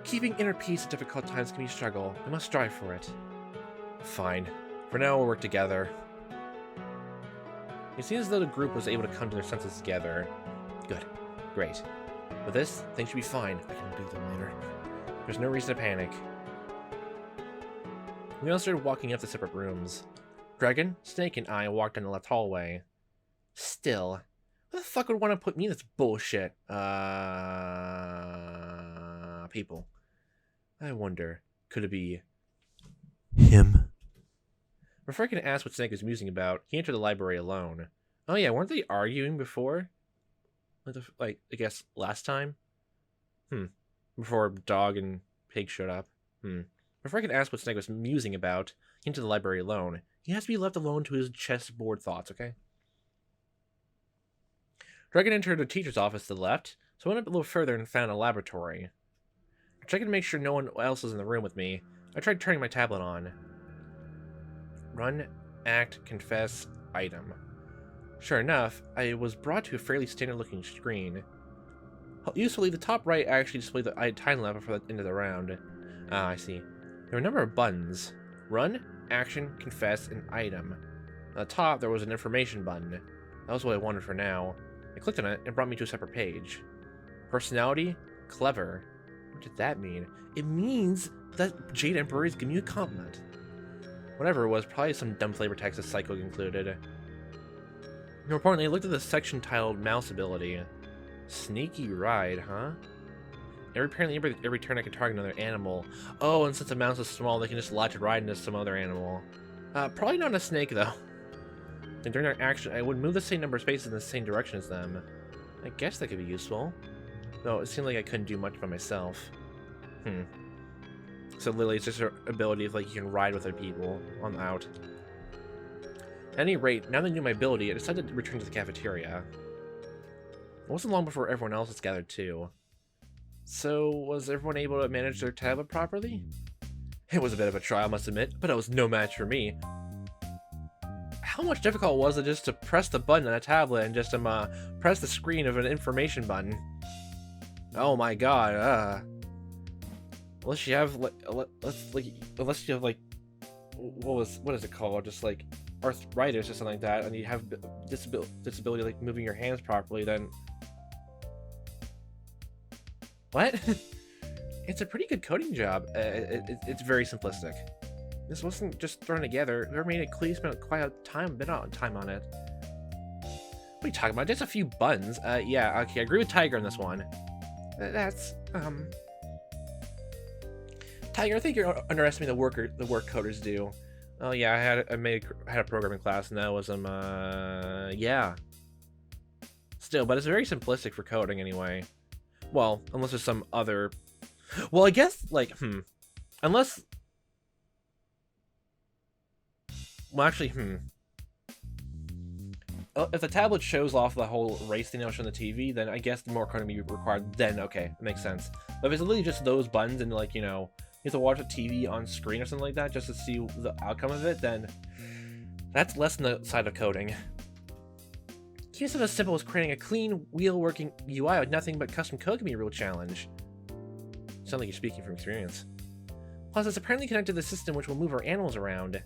Keeping inner peace at difficult times can be a struggle. We must strive for it. Fine. For now, we'll work together. It seems as though the group was able to come to their senses together. Good. Great. With this, things should be fine. I can do them later. There's no reason to panic. We all started walking up to separate rooms. Dragon, Snake, and I walked down the left hallway. Still, who the fuck would want to put me in this bullshit? People. I wonder, could it be him? Before I could ask what Snake was musing about, he entered the library alone. Oh yeah, weren't they arguing before? Like, I guess last time? Before Dog and Pig showed up. Before I could ask what Snake was musing about, he entered the library alone. He has to be left alone to his chessboard thoughts, okay? Dragon entered the teacher's office to the left, so I went up a little further and found a laboratory. Checking to make sure no one else was in the room with me, I tried turning my tablet on. Run, act, confess, item. Sure enough, I was brought to a fairly standard-looking screen. Usefully, the top right actually displayed the time level for the end of the round. Ah, I see. There were a number of buttons. Run, action, confess, and item. At the top, there was an information button. That was what I wanted for now. I clicked on it, and it brought me to a separate page. Personality? Clever. What did that mean? It means that Jade Emperor is giving you a compliment. Whatever it was, probably some dumb flavor text that Psycho included. More importantly, I looked at the section titled Mouse Ability. Sneaky ride, huh? Every turn I can target another animal. Oh, and since the mouse is small, they can just latch a ride into some other animal. Probably not a snake, though. And during their action, I would move the same number of spaces in the same direction as them. I guess that could be useful. Though it seemed like I couldn't do much by myself. So literally, it's just her ability of, like, you can ride with other people on out. At any rate, now that I knew my ability, I decided to return to the cafeteria. It wasn't long before everyone else was gathered too. So, was everyone able to manage their tablet properly? It was a bit of a trial, I must admit, but it was no match for me. How much difficult was it just to press the button on a tablet and just press the screen of an information button? Oh my god, unless you have unless you have like what is it called? Just like arthritis or something like that, and you have disability like moving your hands properly, then what? It's a pretty good coding job. It's very simplistic. This wasn't just thrown together. Whoever made it clearly spent quite a bit of time on it. What are you talking about? Just a few buttons. Yeah, okay, I agree with Tiger on this one. That's Tiger, I think you're underestimating the work coders do. Oh yeah, I had a programming class, and that was yeah. Still, but it's very simplistic for coding anyway. Well, unless there's some other. Well, I guess like unless. Well, actually, if the tablet shows off the whole race thing that was on the TV, then I guess more coding may be required. Then okay, it makes sense. But if it's literally just those buttons and like you have to watch a TV on screen or something like that just to see the outcome of it, then that's less than the side of coding. Keeping something as simple as creating a clean, wheel-working UI with nothing but custom code can be a real challenge. You sound like you're speaking from experience. Plus, it's apparently connected to the system which will move our animals around.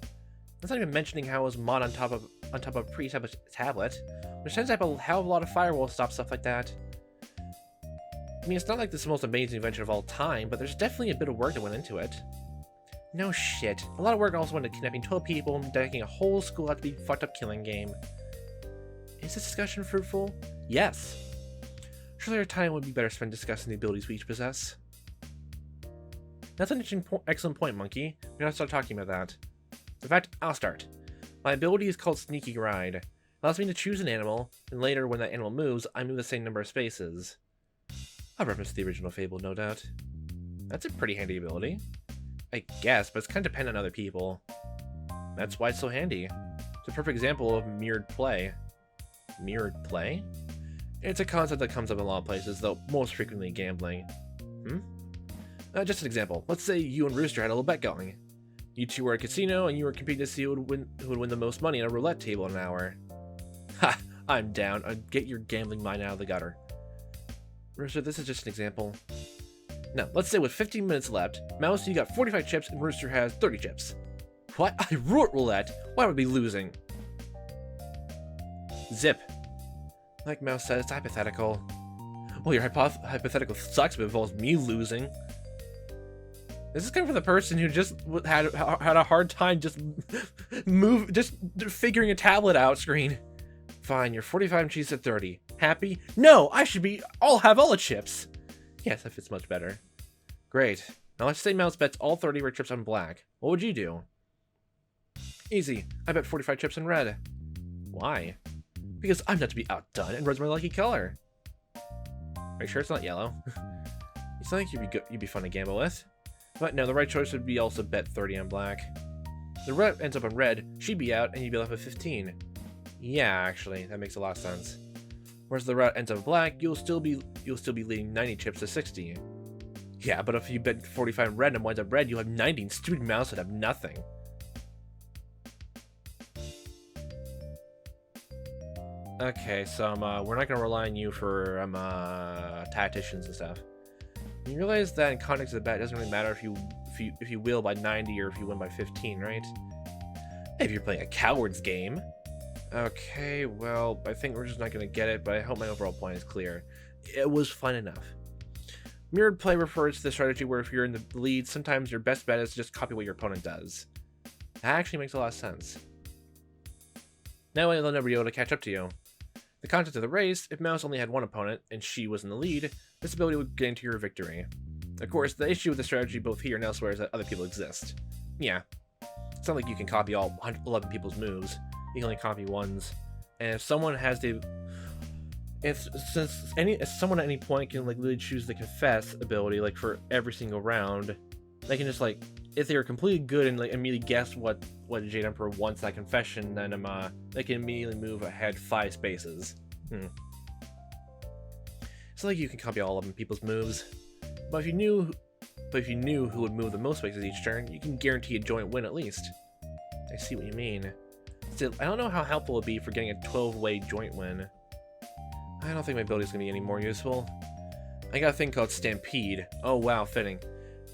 That's not even mentioning how it was mod on top of a pre-established tablet, which tends to have a hell of a lot of firewall stop stuff like that. I mean, it's not like this is the most amazing invention of all time, but there's definitely a bit of work that went into it. No shit. A lot of work also went into kidnapping 12 people and dedicating a whole school out to be a fucked up killing game. Is this discussion fruitful? Yes. Surely our time would be better spent discussing the abilities we each possess. That's an excellent point, Monkey. We gotta start talking about that. In fact, I'll start. My ability is called Sneaky Ride. It allows me to choose an animal, and later, when that animal moves, I move the same number of spaces. A reference to the original Fable, no doubt. That's a pretty handy ability. I guess, but it's kind of dependent on other people. That's why it's so handy. It's a perfect example of mirrored play. Mirrored play? It's a concept that comes up in a lot of places, though most frequently gambling. Just an example. Let's say you and Rooster had a little bet going. You two were at a casino, and you were competing to see who would win the most money on a roulette table in an hour. Ha! I'm down. Get your gambling mind out of the gutter. Rooster, this is just an example. Now, let's say with 15 minutes left, Mouse, you got 45 chips, and Rooster has 30 chips. What? I wrote roulette? Why would I be losing? Zip. Like Mouse said, it's hypothetical. Well, your hypothetical sucks, but it involves me losing. This is coming from the person who just had a hard time just figuring a tablet out screen. Fine, you're 45 and she's at 30. Happy? No, I'll have all the chips. Yes, that fits much better. Great. Now let's say Mouse bets all 30 of her chips on black. What would you do? Easy. I bet 45 chips in red. Why? Because I'm not to be outdone, and red's my lucky color. Are you sure it's not yellow? You sound like you'd be fun to gamble with. But no, the right choice would be also bet 30 on black. The red ends up on red, she'd be out, and you'd be left with 15. Yeah, actually, that makes a lot of sense. Whereas the red ends up black, you'll still be leading 90 chips to 60. Yeah, but if you bet 45 red and winds up red, you'll have 90, and stupid Mouse would have nothing. Okay, so we're not gonna rely on you for tacticians and stuff. You realize that in context of the bet, it doesn't really matter if you win by 90 or if you win by 15, right? Maybe you're playing a coward's game. Okay, well, I think we're just not gonna get it, but I hope my overall point is clear. It was fun enough. Mirrored play refers to the strategy where if you're in the lead, sometimes your best bet is to just copy what your opponent does. That actually makes a lot of sense. That way they'll never be able to catch up to you. The concept of the race, if Mouse only had one opponent, and she was in the lead, this ability would guarantee your victory. Of course, the issue with the strategy both here and elsewhere is that other people exist. Yeah. It's not like you can copy all 11 people's moves. You can only copy one's. And if someone has the... If someone at any point can like literally choose the confess ability like for every single round, they can just like, if they are completely good and like immediately guess what Jade Emperor wants that confession, then they can immediately move ahead 5 spaces. It's like you can copy all of them people's moves, but if you knew who would move the most spaces each turn, you can guarantee a joint win at least. I see what you mean. Still, I don't know how helpful it would be for getting a 12-way joint win. I don't think my ability is going to be any more useful. I got a thing called Stampede. Oh wow, fitting.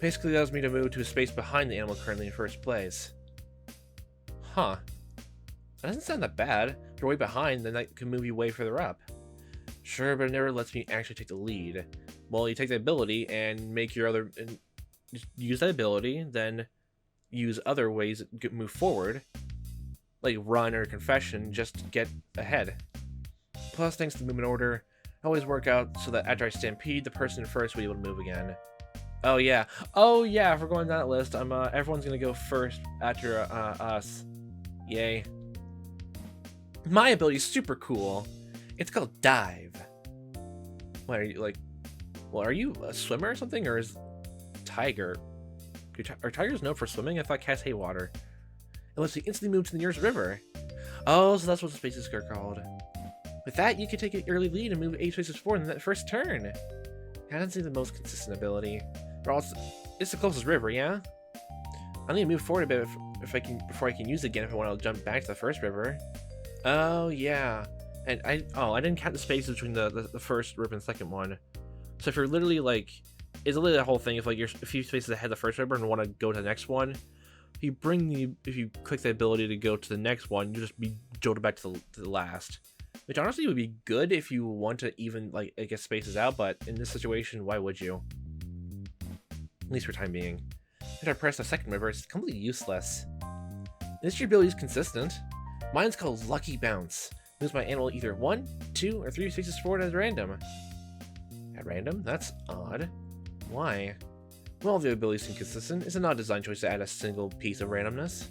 Basically allows me to move to a space behind the animal currently in first place. Huh. That doesn't sound that bad. If you're way behind, then that can move you way further up. Sure, but it never lets me actually take the lead. Well, you take the ability and make your other... And use that ability, then use other ways to move forward. Like run or confession, just to get ahead. Plus, thanks to the movement order, I always work out so that after I stampede, the person first will be able to move again. Oh yeah, if we're going down that list, everyone's gonna go first after us. Yay. My ability is super cool. It's called Dive. What are you like? Well, are you a swimmer or something, or is Tiger? Are tigers known for swimming? I thought cats hate water. It lets you instantly move to the nearest river. Oh, so that's what the spaces are called. With that, you can take an early lead and move 8 spaces forward in that first turn. That doesn't seem the most consistent ability. But also, it's the closest river, yeah? I need to move forward a bit before I can use it again if I want to jump back to the first river. Oh, yeah. And I didn't count the spaces between the first river and the second one. So if you're literally like, it's literally the whole thing. If like you're a few spaces ahead of the first river and want to go to the next one, if you click the ability to go to the next one, you just be jolted back to the last. Which honestly would be good if you want to even like get spaces out, but in this situation, why would you? At least for time being. If I press the second reverse, it's completely useless. This ability is consistent. Mine's called Lucky Bounce. Moves my animal either 1, 2, or 3 spaces forward at random. At random? That's odd. Why? Well, the ability seems consistent. It's an odd design choice to add a single piece of randomness.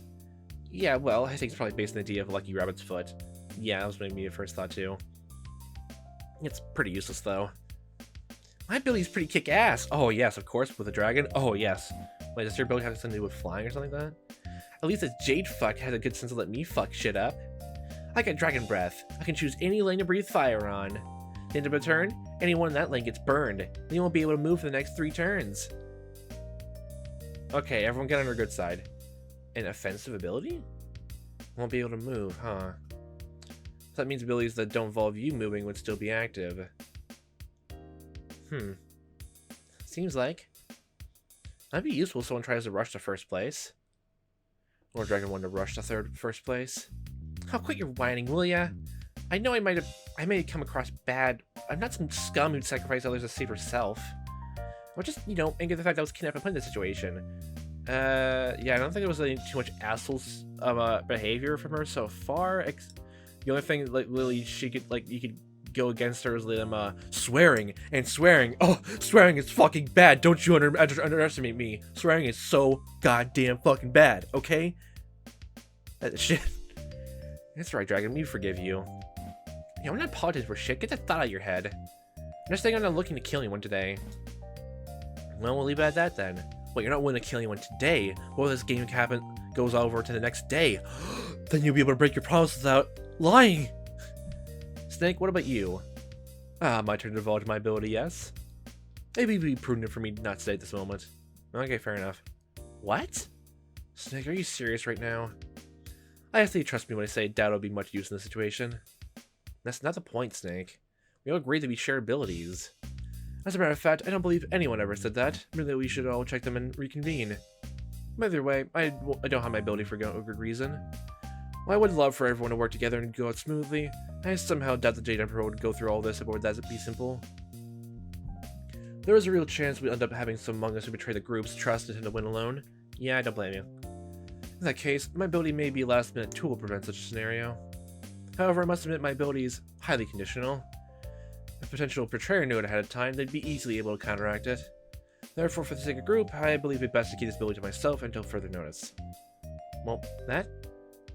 Yeah, well, I think it's probably based on the idea of Lucky Rabbit's foot. Yeah, that was maybe a first thought too. It's pretty useless though. My ability's pretty kick-ass. Oh yes, of course, with a dragon. Oh yes. Wait, does your ability have something to do with flying or something like that? At least this Jade fuck has a good sense to let me fuck shit up. I got Dragon Breath. I can choose any lane to breathe fire on. At the end of a turn, anyone in that lane gets burned. Then you won't be able to move for the next 3 turns. Okay, everyone get on our good side. An offensive ability? Won't be able to move, huh? So that means abilities that don't involve you moving would still be active. Seems like. That'd be useful if someone tries to rush to first place. Or Dragon 1 to rush to first place. Oh, quit your whining, will ya? I know I may have come across bad. I'm not some scum who'd sacrifice others to save herself. Or just, you know, anger the fact that I was kidnapped and put in this situation. Yeah, I don't think there was any too much assholes behavior from her so far. The only thing, like, Lily, she could, like, you could go against her is them swearing and swearing. Oh, swearing is fucking bad. Don't you underestimate me. Swearing is so goddamn fucking bad, okay? Shit. That's right, Dragon. We forgive you. Yeah, I'm not politics for shit. Get that thought out of your head. I'm just saying I'm not looking to kill anyone today. Well, we'll leave it at that then. Wait, you're not willing to kill anyone today? What if this game goes over to the next day? Then you'll be able to break your promise without lying. Snake, what about you? My turn to divulge my ability, yes? Maybe it'd be prudent for me not to say at this moment. Okay, fair enough. What? Snake, are you serious right now? I ask that you trust me when I say I doubt it'll be much use in this situation. That's not the point, Snake. We all agreed that we share abilities. As a matter of fact, I don't believe anyone ever said that. Merely we should all check them and reconvene. Either way, I don't have my ability for a good reason. While I would love for everyone to work together and go out smoothly, I somehow doubt the Jade Emperor would go through all this, or would that be simple? There is a real chance we'd end up having some among us who betray the group's trust and tend to win alone. Yeah, I don't blame you. In that case, my ability may be a last-minute tool to prevent such a scenario. However, I must admit my ability is highly conditional. If a potential betrayer knew it ahead of time, they'd be easily able to counteract it. Therefore, for the sake of the group, I believe it best to keep this ability to myself until further notice. Well, that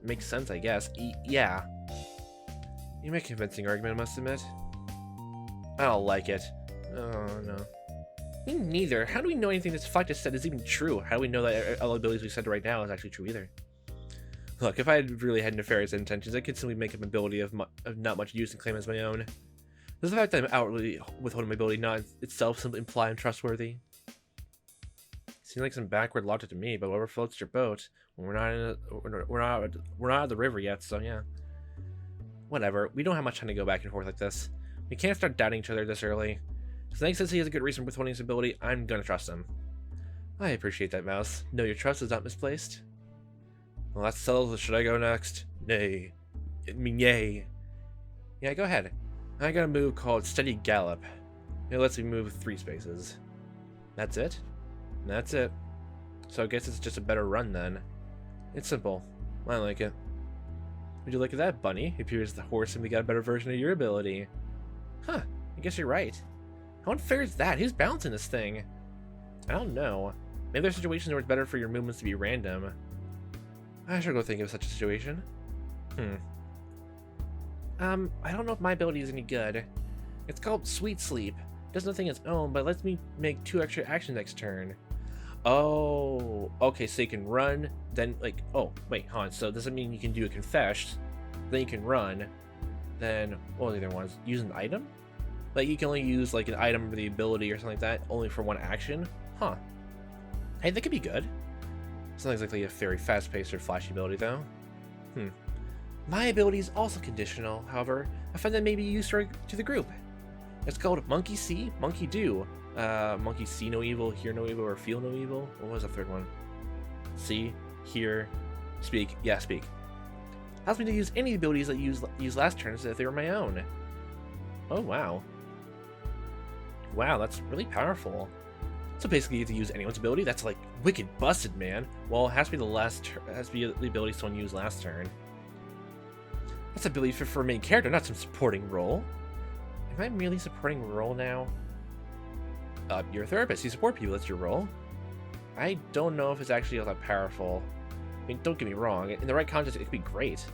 makes sense, I guess. Yeah. You make a convincing argument, I must admit. I don't like it. Oh, no. Me neither. How do we know anything this fuck just said is even true? How do we know that all the abilities we said right now is actually true either? Look, if I had really had nefarious intentions, I could simply make an ability of not much use and claim as my own. Does the fact that I'm outwardly withholding my ability not itself simply imply I'm trustworthy? Seems like some backward logic to me, but whatever floats your boat. We're not out of the river yet, so yeah. Whatever. We don't have much time to go back and forth like this. We can't start doubting each other this early. Snake says he has a good reason for withholding his ability. I'm gonna trust him. I appreciate that, Mouse. No, your trust is not misplaced. Well, that's settled. Should I go next? Nay. I mean, yay. Yeah, go ahead. I got a move called Steady Gallop. It lets me move 3 spaces. That's it? That's it. So I guess it's just a better run then. It's simple. I like it. Would you look at that, Bunny? It appears the horse simply got a better version of your ability. Huh, I guess you're right. How unfair is that? Who's balancing this thing? I don't know. Maybe there's situations where it's better for your movements to be random. I should go think of such a situation. I don't know if my ability is any good. It's called Sweet Sleep. It does nothing its own, but lets me make 2 extra actions next turn. Oh, okay, so you can run, then, like, oh, wait, hold on, so does that mean you can do a confess, then you can run, then, what are the other ones? Use an item? Like, you can only use, like, an item or the ability or something like that, only for 1 action? Huh. Hey, that could be good. Something's like a very fast-paced or flashy ability, though. My ability is also conditional, however, I find that may be useful to the group. It's called Monkey See, Monkey Do. Monkey see no evil, hear no evil, or feel no evil. What was the third one? See, hear, speak. Yeah, speak. Allows me to use any abilities that use last turn as if they were my own. Oh, wow. Wow, that's really powerful. So basically, you get to use anyone's ability. That's like wicked busted, man. Well, it has to be the ability someone used last turn. That's ability for a main character, not some supporting role. Am I merely supporting role now? You're a therapist. You support people. That's your role. I don't know if it's actually all that powerful. I mean, don't get me wrong. In the right context, it could be great.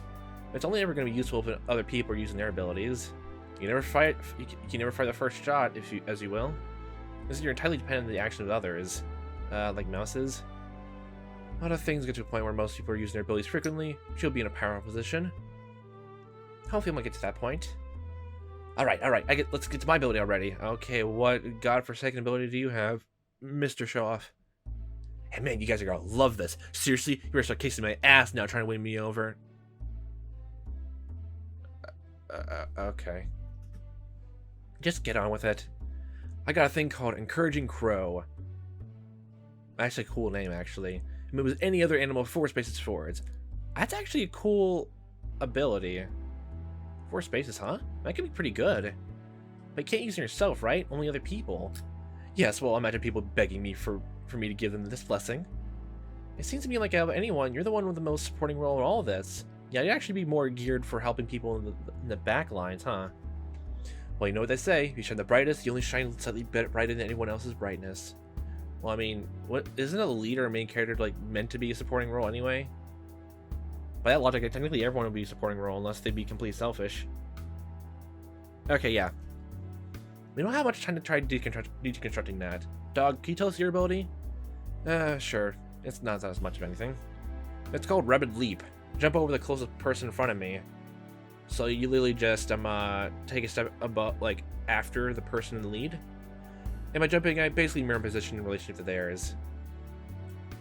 But it's only ever going to be useful if other people are using their abilities. You never fight. You can never fire the first shot, as you will. This is you're entirely dependent on the action of others, like mouses. A lot of things get to a point where most people are using their abilities frequently. She'll be in a powerful position. Hopefully, I'm gonna get to that point. All right. Let's get to my ability already. Okay, what godforsaken ability do you have, Mr. Showoff? Hey man, you guys are gonna love this. Seriously, you better start kissing my ass now, trying to win me over. Okay. Just get on with it. I got a thing called Encouraging Crow. Actually, a cool name, actually. If it was any other animal, 4 spaces forwards. That's actually a cool ability. 4 spaces, huh? That could be pretty good. But you can't use it yourself, right? Only other people. Yes, well, imagine people begging me for me to give them this blessing. It seems to me like out of anyone, you're the one with the most supporting role in all of this. Yeah, you'd actually be more geared for helping people in the back lines, huh? Well, you know what they say. If you shine the brightest, you only shine slightly brighter than anyone else's brightness. Well, I mean, what isn't a leader or main character like meant to be a supporting role anyway? By that logic, technically everyone would be a supporting role unless they'd be completely selfish. Okay, yeah. We don't have much time to try deconstructing that. Dog, can you tell us your ability? Sure. It's not as much of anything. It's called Rapid Leap. Jump over the closest person in front of me. So you literally just take a step above, like, after the person in the lead. And by jumping, I basically mirror position in relationship to theirs.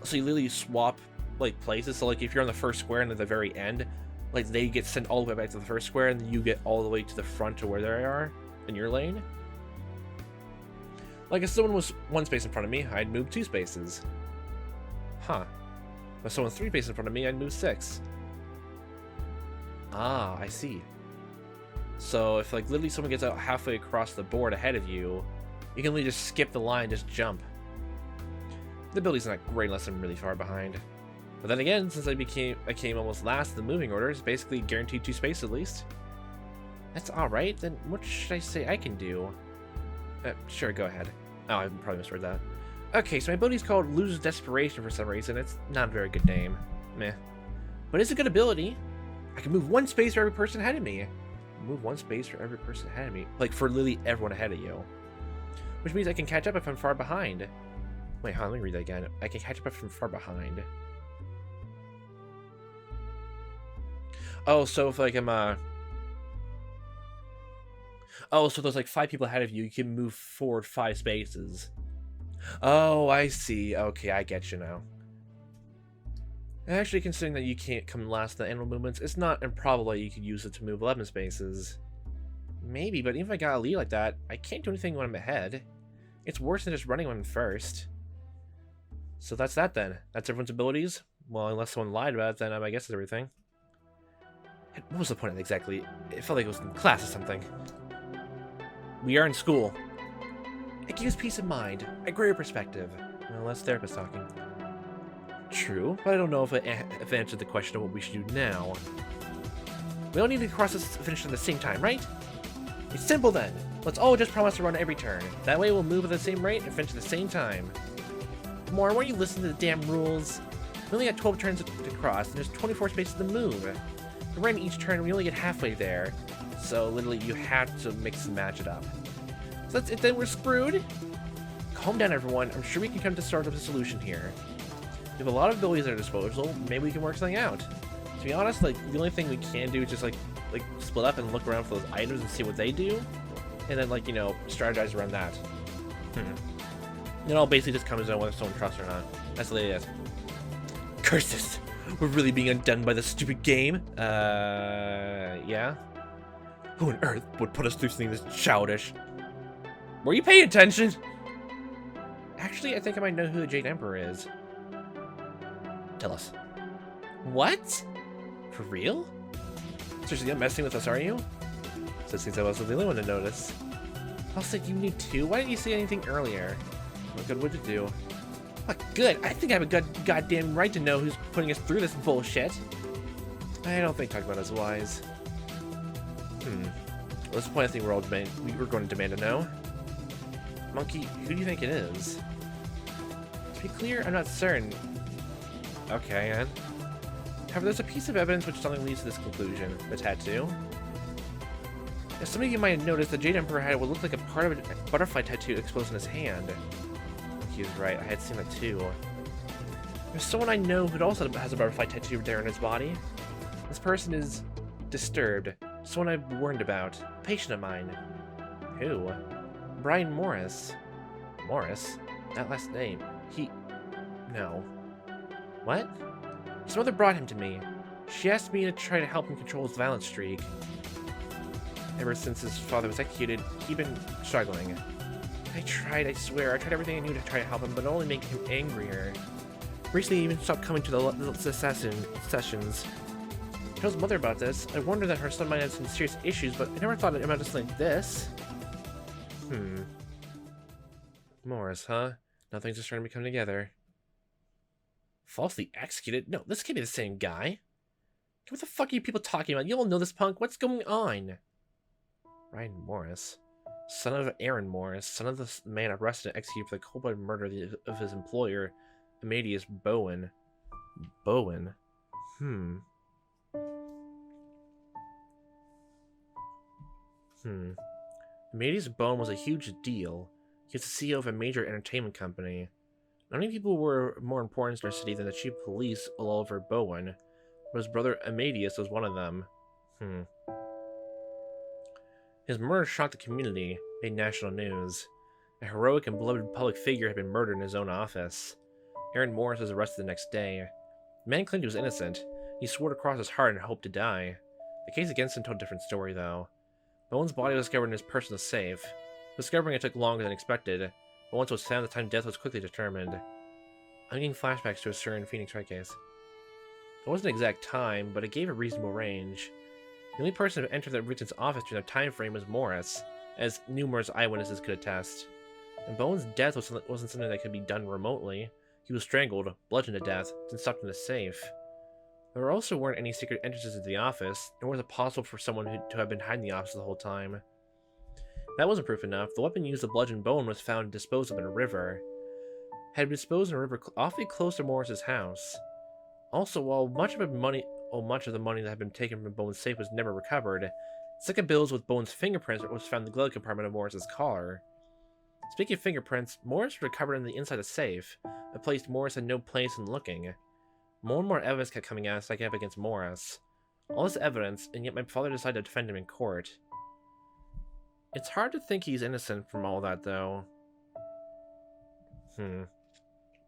So you literally swap, like, places. So, like, if you're on the first square and at the very end, like, they get sent all the way back to the first square, and then you get all the way to the front to where they are in your lane. Like, if someone was 1 space in front of me, I'd move 2 spaces. Huh. If someone's 3 spaces in front of me, I'd move 6. Ah, I see. So if like literally someone gets out halfway across the board ahead of you, you can literally just skip the line, just jump. The ability's not great unless I'm really far behind. But then again, since I came almost last in the moving order, it's basically guaranteed 2 spaces at least. That's alright, then what should I say I can do? Sure, go ahead. Oh, I probably misread that. Okay, so my ability's called Lose Desperation for some reason. It's not a very good name. Meh. But it's a good ability. I can move 1 space for every person ahead of me. Move 1 space for every person ahead of me. Like, for literally everyone ahead of you. Which means I can catch up if I'm far behind. Wait, hold on, let me read that again. I can catch up if I'm far behind. Oh, so if, like, I'm, Oh, so there's, like, 5 people ahead of you. You can move forward 5 spaces. Oh, I see. Okay, I get you now. Actually, considering that you can't come last in the animal movements, it's not improbable you could use it to move 11 spaces. Maybe, but even if I got a lead like that, I can't do anything when I'm ahead. It's worse than just running when I'm first. So that's that then. That's everyone's abilities? Well, unless someone lied about it, then I guess that's everything. What was the point of it exactly? It felt like it was in class or something. We are in school. It gives peace of mind, a greater perspective. Well, that's therapist talking. True, but I don't know if it answered the question of what we should do now. We all need to cross this finish at the same time, right? It's simple then. Let's all just promise to run every turn. That way we'll move at the same rate and finish at the same time. More, why don't you listen to the damn rules? We only got 12 turns to cross, and there's 24 spaces to move. To run each turn, we only get halfway there. So literally, you have to mix and match it up. So that's it then, we're screwed? Calm down, everyone. I'm sure we can come to sort of a solution here. We have a lot of abilities at our disposal. Maybe we can work something out. To be honest, like, the only thing we can do is just, like split up and look around for those items and see what they do. And then, like, you know, strategize around that. It all basically just comes down whether someone trusts or not. That's what it is. Curses! We're really being undone by this stupid game? Yeah? Who on earth would put us through something this childish? Were you paying attention? Actually, I think I might know who the Jade Emperor is. Tell us. What? For real? Seriously, you're messing with us, are you? So it seems I wasn't the only one to notice. Also, you knew too? Why didn't you say anything earlier? What good would it do? What good? I think I have a good goddamn right to know who's putting us through this bullshit. I don't think talking about it is wise. At this point, I think we're going to demand to know. Monkey, who do you think it is? To be clear, I'm not certain. Okay, and however, there's a piece of evidence which something leads to this conclusion. The tattoo. As some of you might have noticed, the Jade Emperor had what looked like a part of a butterfly tattoo exposed in his hand. He was right, I had seen that too. There's someone I know who also has a butterfly tattoo there on his body. This person is disturbed. Someone I've warned about. A patient of mine. Who? Brian Morris. Morris? That last name. No. What? His mother brought him to me. She asked me to try to help him control his violent streak. Ever since his father was executed, he'd been struggling. I swear, I tried everything I knew to try to help him, but it only made him angrier. Recently, he even stopped coming to the sessions. I told his mother about this. I warned her that her son might have some serious issues, but I never thought it amounted to something like this. Morris, huh? Now things are starting to come together. Falsely executed? No, this can't be the same guy. What the fuck are you people talking about? You all know this punk. What's going on? Ryan Morris. Son of Aaron Morris. Son of the man arrested and executed for the cold-blooded murder of his employer, Amadeus Bowen. Bowen? Amadeus Bowen was a huge deal. He was the CEO of a major entertainment company. Not many people were more important in our city than the chief of police, Oliver Bowen, but his brother Amadeus was one of them. His murder shocked the community, made national news. A heroic and beloved public figure had been murdered in his own office. Aaron Morris was arrested the next day. The man claimed he was innocent. He swore to cross his heart and hoped to die. The case against him told a different story, though. Bowen's body was discovered in his personal safe. Discovering it took longer than expected, but once it was found, the time of death was quickly determined. I'm getting flashbacks to a certain Phoenix Wright case. It wasn't an exact time, but it gave a reasonable range. The only person who entered the victim's office during that time frame was Morris, as numerous eyewitnesses could attest. And Bowen's death wasn't something that could be done remotely. He was strangled, bludgeoned to death, then stuffed in a safe. There also weren't any secret entrances to the office, nor was it possible for someone to have been hiding the office the whole time. That wasn't proof enough. The weapon used to bludgeon Bowen was found and disposed of in a river. Had been disposed in a river awfully close to Morris's house. Also, while much of the money that had been taken from Bowen's safe was never recovered, second bills with Bowen's fingerprints was found in the glove compartment of Morris's car. Speaking of fingerprints, Morris recovered in the inside of the safe, a place Morris had no place in looking. More and more evidence kept coming out stacking up against Morris. All this evidence, and yet my father decided to defend him in court. It's hard to think he's innocent from all that, though.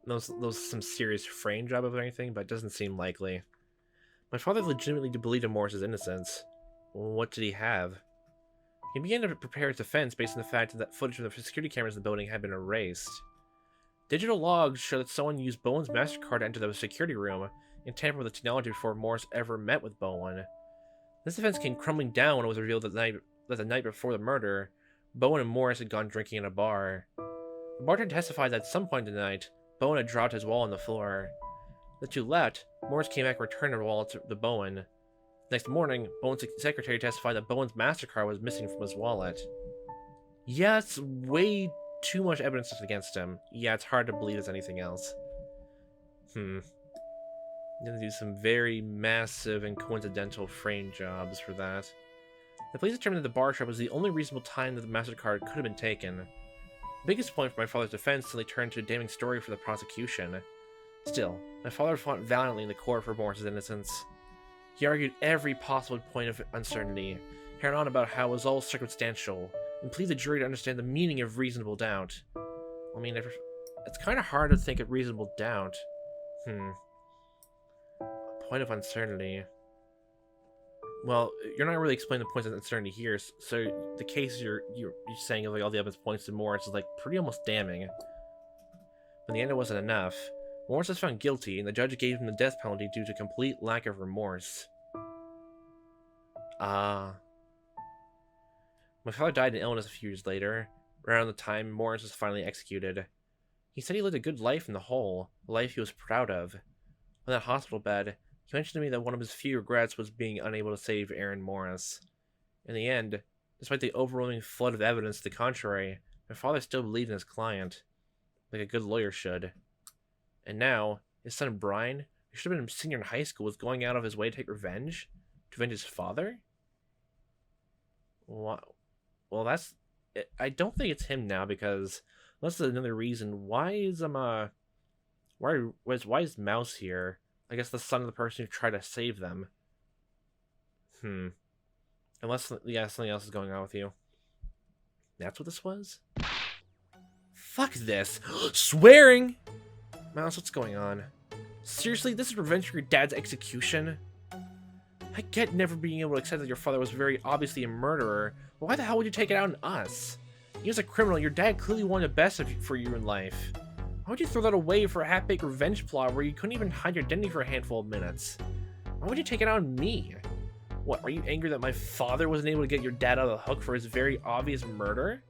Those some serious frame job of anything, but it doesn't seem likely. My father legitimately believed in Morris's innocence. What did he have? He began to prepare his defense based on the fact that footage of the security cameras in the building had been erased. Digital logs show that someone used Bowen's MasterCard to enter the security room and tamper with the technology before Morris ever met with Bowen. This defense came crumbling down when it was revealed that the night before the murder, Bowen and Morris had gone drinking in a bar. The bartender testified that at some point in the night, Bowen had dropped his wallet on the floor. The two left. Morris came back and returned the wallet to Bowen. Next morning, Bowen's secretary testified that Bowen's MasterCard was missing from his wallet. Yeah, it's way too much evidence against him. Yeah, it's hard to believe there's anything else. I'm gonna do some very massive and coincidental frame jobs for that. The police determined that the bar shop was the only reasonable time that the MasterCard could have been taken. The biggest point for my father's defense until he turned to a damning story for the prosecution. Still, my father fought valiantly in the court for Morris's innocence. He argued every possible point of uncertainty, carried on about how it was all circumstantial, and pleaded the jury to understand the meaning of reasonable doubt. I mean, it's kind of hard to think of reasonable doubt. Point of uncertainty. Well, you're not really explaining the points of uncertainty here, so the case you're saying of like all the evidence points to Morris is like pretty almost damning. But in the end, it wasn't enough. Morris was found guilty, and the judge gave him the death penalty due to complete lack of remorse. My father died in illness a few years later, around the time Morris was finally executed. He said he lived a good life in the whole, a life he was proud of. On that hospital bed, he mentioned to me that one of his few regrets was being unable to save Aaron Morris. In the end, despite the overwhelming flood of evidence to the contrary, my father still believed in his client, like a good lawyer should. And now, his son Brian, who should have been a senior in high school, was going out of his way to take revenge? To avenge his father? Well, that's... I don't think it's him now, because that's another reason. Why is why is Mouse here? I guess the son of the person who tried to save them. Unless, yeah, something else is going on with you. That's what this was? Fuck this. Swearing! Mouse, what's going on? Seriously, this is revenge for your dad's execution? I get never being able to accept that your father was very obviously a murderer, but why the hell would you take it out on us? You as a criminal, your dad clearly wanted the best for you in life. Why would you throw that away for a half-baked revenge plot where you couldn't even hide your identity for a handful of minutes? Why would you take it out on me? What, are you angry that my father wasn't able to get your dad out of the hook for his very obvious murder?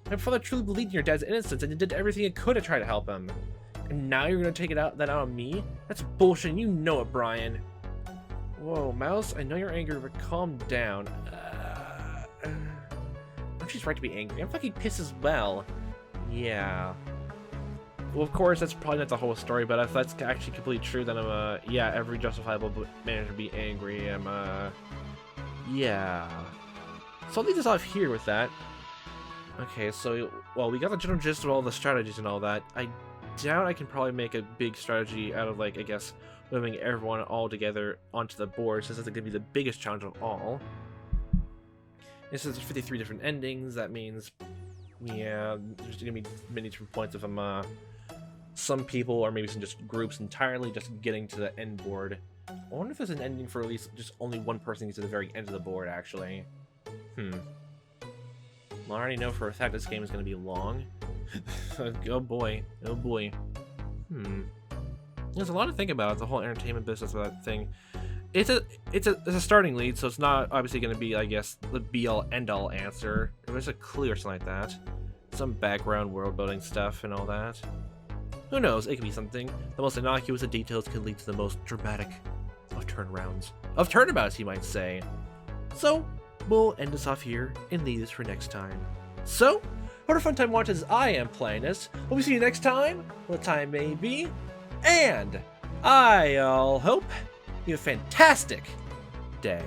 My father truly believed in your dad's innocence and did everything he could to try to help him. And now you're gonna take that out on me? That's bullshit, and you know it, Brian. Whoa, Mouse, I know you're angry, but calm down. She's right to be angry. I'm fucking pissed as well. Yeah. Well, of course, that's probably not the whole story, but if that's actually completely true, then yeah, every justifiable manner to be angry. Yeah. So I'll leave this off here with that. Okay, so, well, we got the general gist of all the strategies and all that. I doubt I can probably make a big strategy out of, like, I guess, moving everyone all together onto the board, since it's going to be the biggest challenge of all. And since there's 53 different endings, that means, yeah, there's going to be many different points of some people, or maybe some just groups entirely, just getting to the end board. I wonder if there's an ending for at least just only one person gets to the very end of the board, actually. Well, I already know for a fact this game is going to be long. Oh boy. Oh boy. There's a lot to think about, the whole entertainment business of that thing. It's a starting lead, so it's not obviously going to be, I guess, the be-all, end-all answer. If it's a clue or something like that. Some background world-building stuff and all that. Who knows, it could be something. The most innocuous of details could lead to the most dramatic of turnarounds. Of turnabouts, you might say. So, we'll end this off here and leave this for next time. So, what a fun time watching as I am playing this. Hope we see you next time, what time may be. And I'll hope you have a fantastic day.